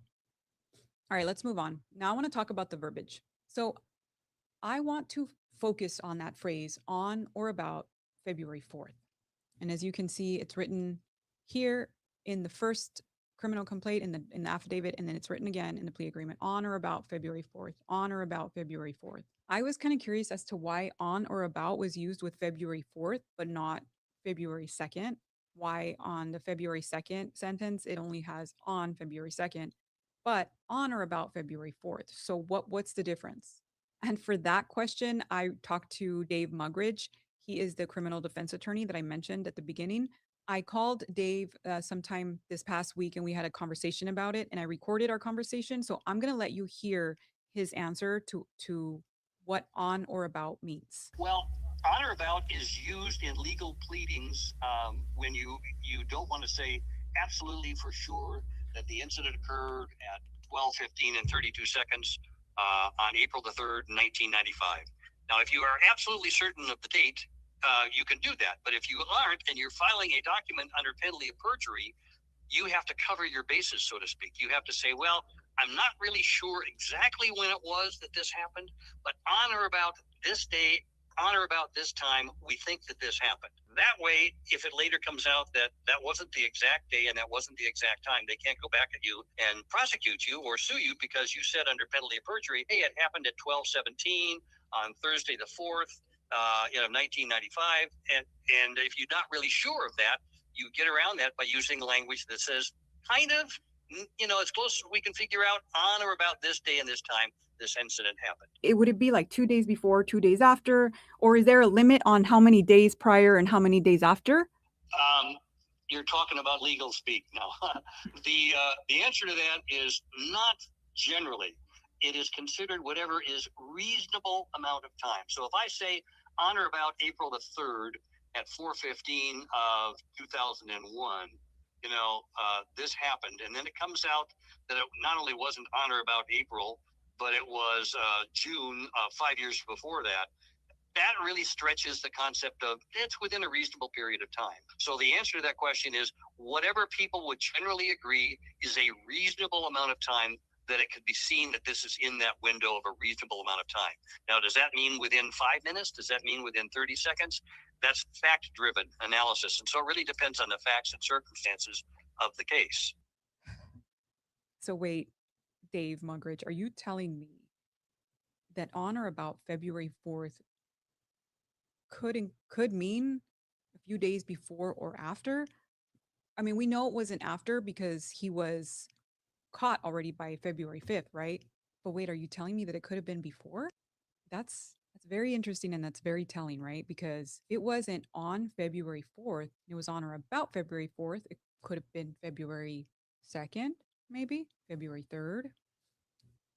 All right, let's move on. Now I want to talk about the verbiage. So I want to focus on that phrase, on or about February 4th. And as you can see, it's written here in the first criminal complaint in the affidavit, and then it's written again in the plea agreement, on or about February 4th, on or about February 4th. I was kind of curious as to why on or about was used with February 4th, but not February 2nd. Why on the February 2nd sentence, it only has on February 2nd, but on or about February 4th. So what's the difference? And for that question, I talked to Dave Mugridge. He is the criminal defense attorney that I mentioned at the beginning. I called Dave sometime this past week and we had a conversation about it, and I recorded our conversation. So I'm going to let you hear his answer to what on or about means. Well, on or about is used in legal pleadings when you don't want to say absolutely for sure that the incident occurred at 12:15 and 32 seconds on April the 3rd, 1995. Now, if you are absolutely certain of the date, you can do that. But if you aren't and you're filing a document under penalty of perjury, you have to cover your bases, so to speak. You have to say, well, I'm not really sure exactly when it was that this happened, but on or about this day, on or about this time, we think that this happened. That way, if it later comes out that that wasn't the exact day and that wasn't the exact time, they can't go back at you and prosecute you or sue you because you said under penalty of perjury, hey, it happened at 12:17 on Thursday the 4th, 1995. And if you're not really sure of that, you get around that by using language that says kind of, as close as we can figure out, on or about this day and this time, this incident happened. Would it be like 2 days before, 2 days after? Or is there a limit on how many days prior and how many days after? You're talking about legal speak now. The answer to that is not generally. It is considered whatever is reasonable amount of time. So if I say on or about April the 3rd at 4:15 of 2001, this happened. And then it comes out that it not only wasn't on or about April, but it was June 5 years before that. That really stretches the concept of it's within a reasonable period of time. So the answer to that question is whatever people would generally agree is a reasonable amount of time that it could be seen that this is in that window of a reasonable amount of time. Now, does that mean within 5 minutes? Does that mean within 30 seconds? That's fact-driven analysis. And so it really depends on the facts and circumstances of the case. So wait, Dave Mugridge, are you telling me that on or about February 4th could mean a few days before or after? I mean, we know it wasn't after because he was caught already by February 5th, right? But wait, are you telling me that it could have been before? That's very interesting and that's very telling, right? Because it wasn't on February 4th, it was on or about February 4th. It could have been February 2nd, maybe February 3rd.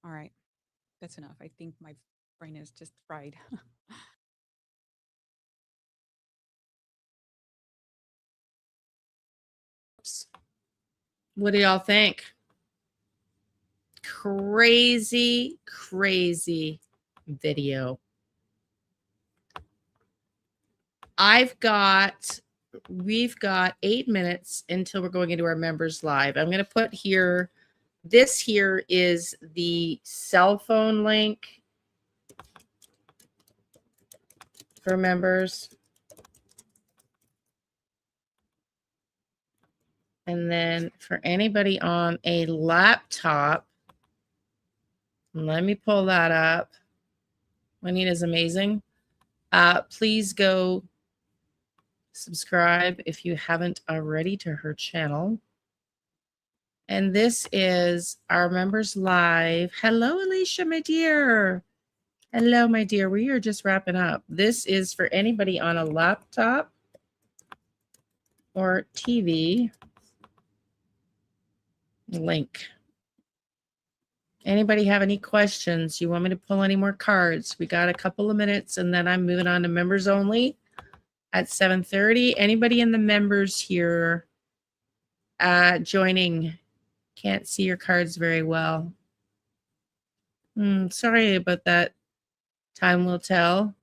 All right, that's enough. I think my brain is just fried. What do y'all think? Crazy video. We've got 8 minutes until we're going into our members live. I'm going to put here, this here is the cell phone link for members. And then for anybody on a laptop, let me pull that up. Juanita's amazing. Please go subscribe if you haven't already to her channel. And this is our members live. Hello, Alicia, my dear. Hello, my dear. We are just wrapping up. This is for anybody on a laptop or TV. Link. Anybody have any questions? You want me to pull any more cards? We got a couple of minutes, and then I'm moving on to members only at 7:30. Anybody in the members here joining? Can't see your cards very well. Sorry about that. Time will tell.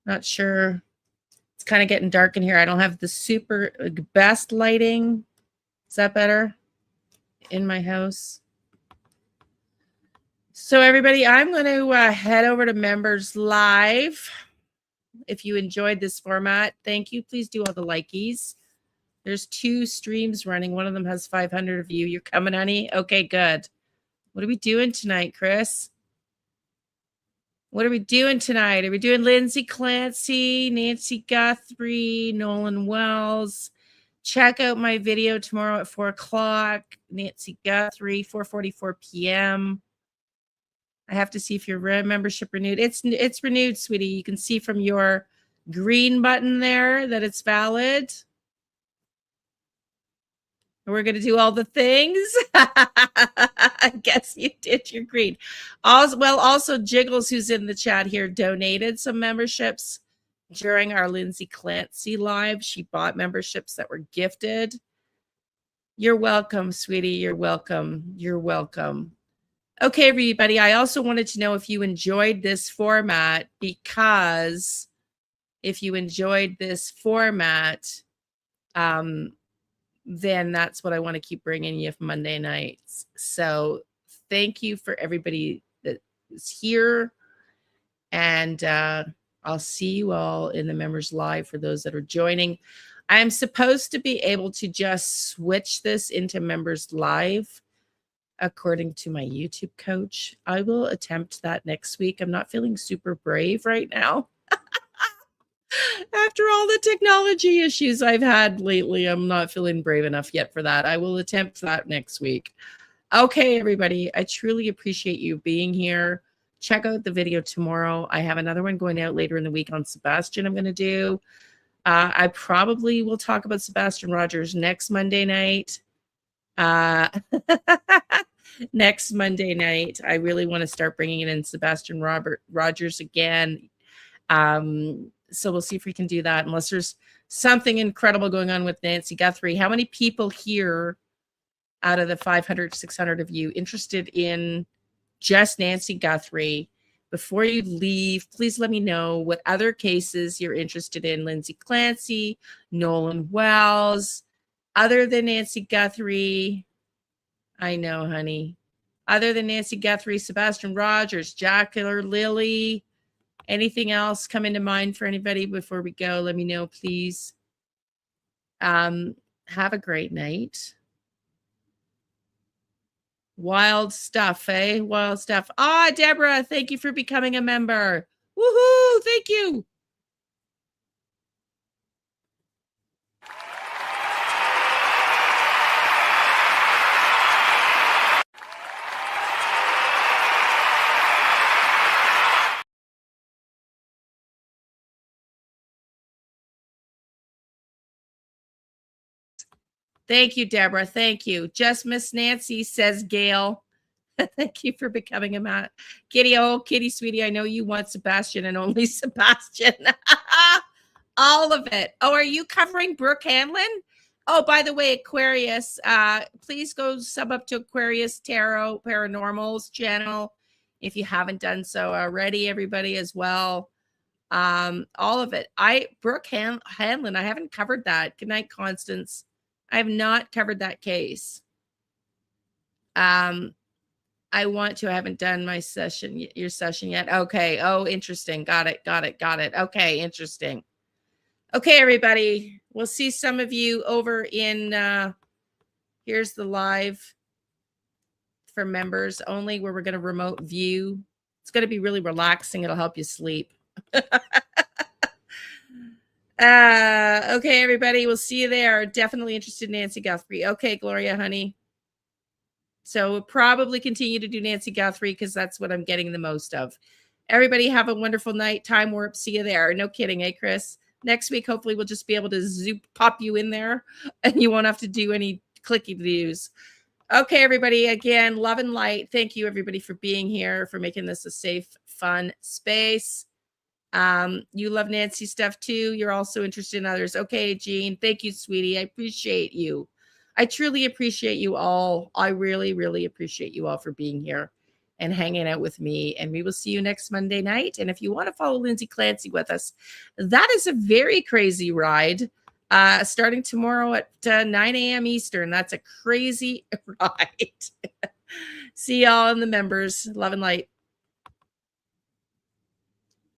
Not sure. It's kind of getting dark in here. I don't have the super best lighting. Is that better? In my house. So everybody, I'm going to head over to members live. If you enjoyed this format, thank you. Please do all the likies. There's 2 streams running. One of them has 500 of you. You're coming, honey? Okay, good. What are we doing tonight, Chris? What are we doing tonight? Are we doing Lindsay Clancy, Nancy Guthrie, Nolan Wells? Check out my video tomorrow at 4 o'clock. Nancy Guthrie, 4:44 p.m. I have to see if your membership renewed. It's renewed, sweetie. You can see from your green button there that it's valid. We're going to do all the things. I guess you did your green. Also, Jiggles, who's in the chat here, donated some memberships during our Lindsay Clancy live. She bought memberships that were gifted. You're welcome, sweetie. You're welcome. You're welcome. Okay, everybody. I also wanted to know if you enjoyed this format, because if you enjoyed this format, then that's what I want to keep bringing you Monday nights. So thank you for everybody that is here. And I'll see you all in the members live for those that are joining. I'm supposed to be able to just switch this into members live according to my YouTube coach. I will attempt that next week. I'm not feeling super brave right now. After all the technology issues I've had lately, I'm not feeling brave enough yet for that. I will attempt that next week. Okay, everybody, I truly appreciate you being here. Check out the video tomorrow. I have another one going out later in the week on Sebastian I'm going to do. I probably will talk about Sebastian Rogers next Monday night. Next Monday night, I really want to start bringing in Sebastian Rogers again. So we'll see if we can do that, unless there's something incredible going on with Nancy Guthrie. How many people here out of the 500, 600 of you interested in just Nancy Guthrie? Before you leave, please let me know what other cases you're interested in. Lindsay Clancy, Nolan Wells, other than Nancy Guthrie. I know, honey. Other than Nancy Guthrie, Sebastian Rogers, Jacqueline Lilly. Anything else come into mind for anybody before we go? Let me know, please. Have a great night. Wild stuff, eh? Wild stuff. Deborah, thank you for becoming a member. Woohoo! Thank you. Thank you, Deborah. Thank you. Just Miss Nancy, says Gail. Thank you for becoming a mat. Kitty, oh, Kitty, sweetie, I know you want Sebastian and only Sebastian. All of it. Oh, are you covering Brooke Hanlon? Oh, by the way, Aquarius, please go sub up to Aquarius Tarot Paranormal's channel if you haven't done so already, everybody, as well. All of it. Brooke Hanlon, I haven't covered that. Good night, Constance. I have not covered that case. I want to. I haven't done my session, your session yet. Okay. Oh, interesting. Got it. Okay, interesting. Okay, everybody. We'll see some of you over in Here's the live for members only, where we're going to remote view. It's going to be really relaxing. It'll help you sleep. Okay, everybody. We'll see you there. Definitely interested in Nancy Guthrie. Okay, Gloria, honey. So we'll probably continue to do Nancy Guthrie because that's what I'm getting the most of. Everybody have a wonderful night. Time warp. See you there. No kidding, eh, Chris? Next week, hopefully, we'll just be able to pop you in there and you won't have to do any clicky views. Okay, everybody. Again, love and light. Thank you, everybody, for being here, for making this a safe, fun space. You love Nancy stuff too. You're also interested in others. Okay, Jean. Thank you, sweetie. I appreciate you. I truly appreciate you all. I really, really appreciate you all for being here and hanging out with me. And we will see you next Monday night. And if you want to follow Lindsay Clancy with us, that is a very crazy ride. Starting tomorrow at 9 a.m. Eastern. That's a crazy ride. See y'all in the members. Love and light.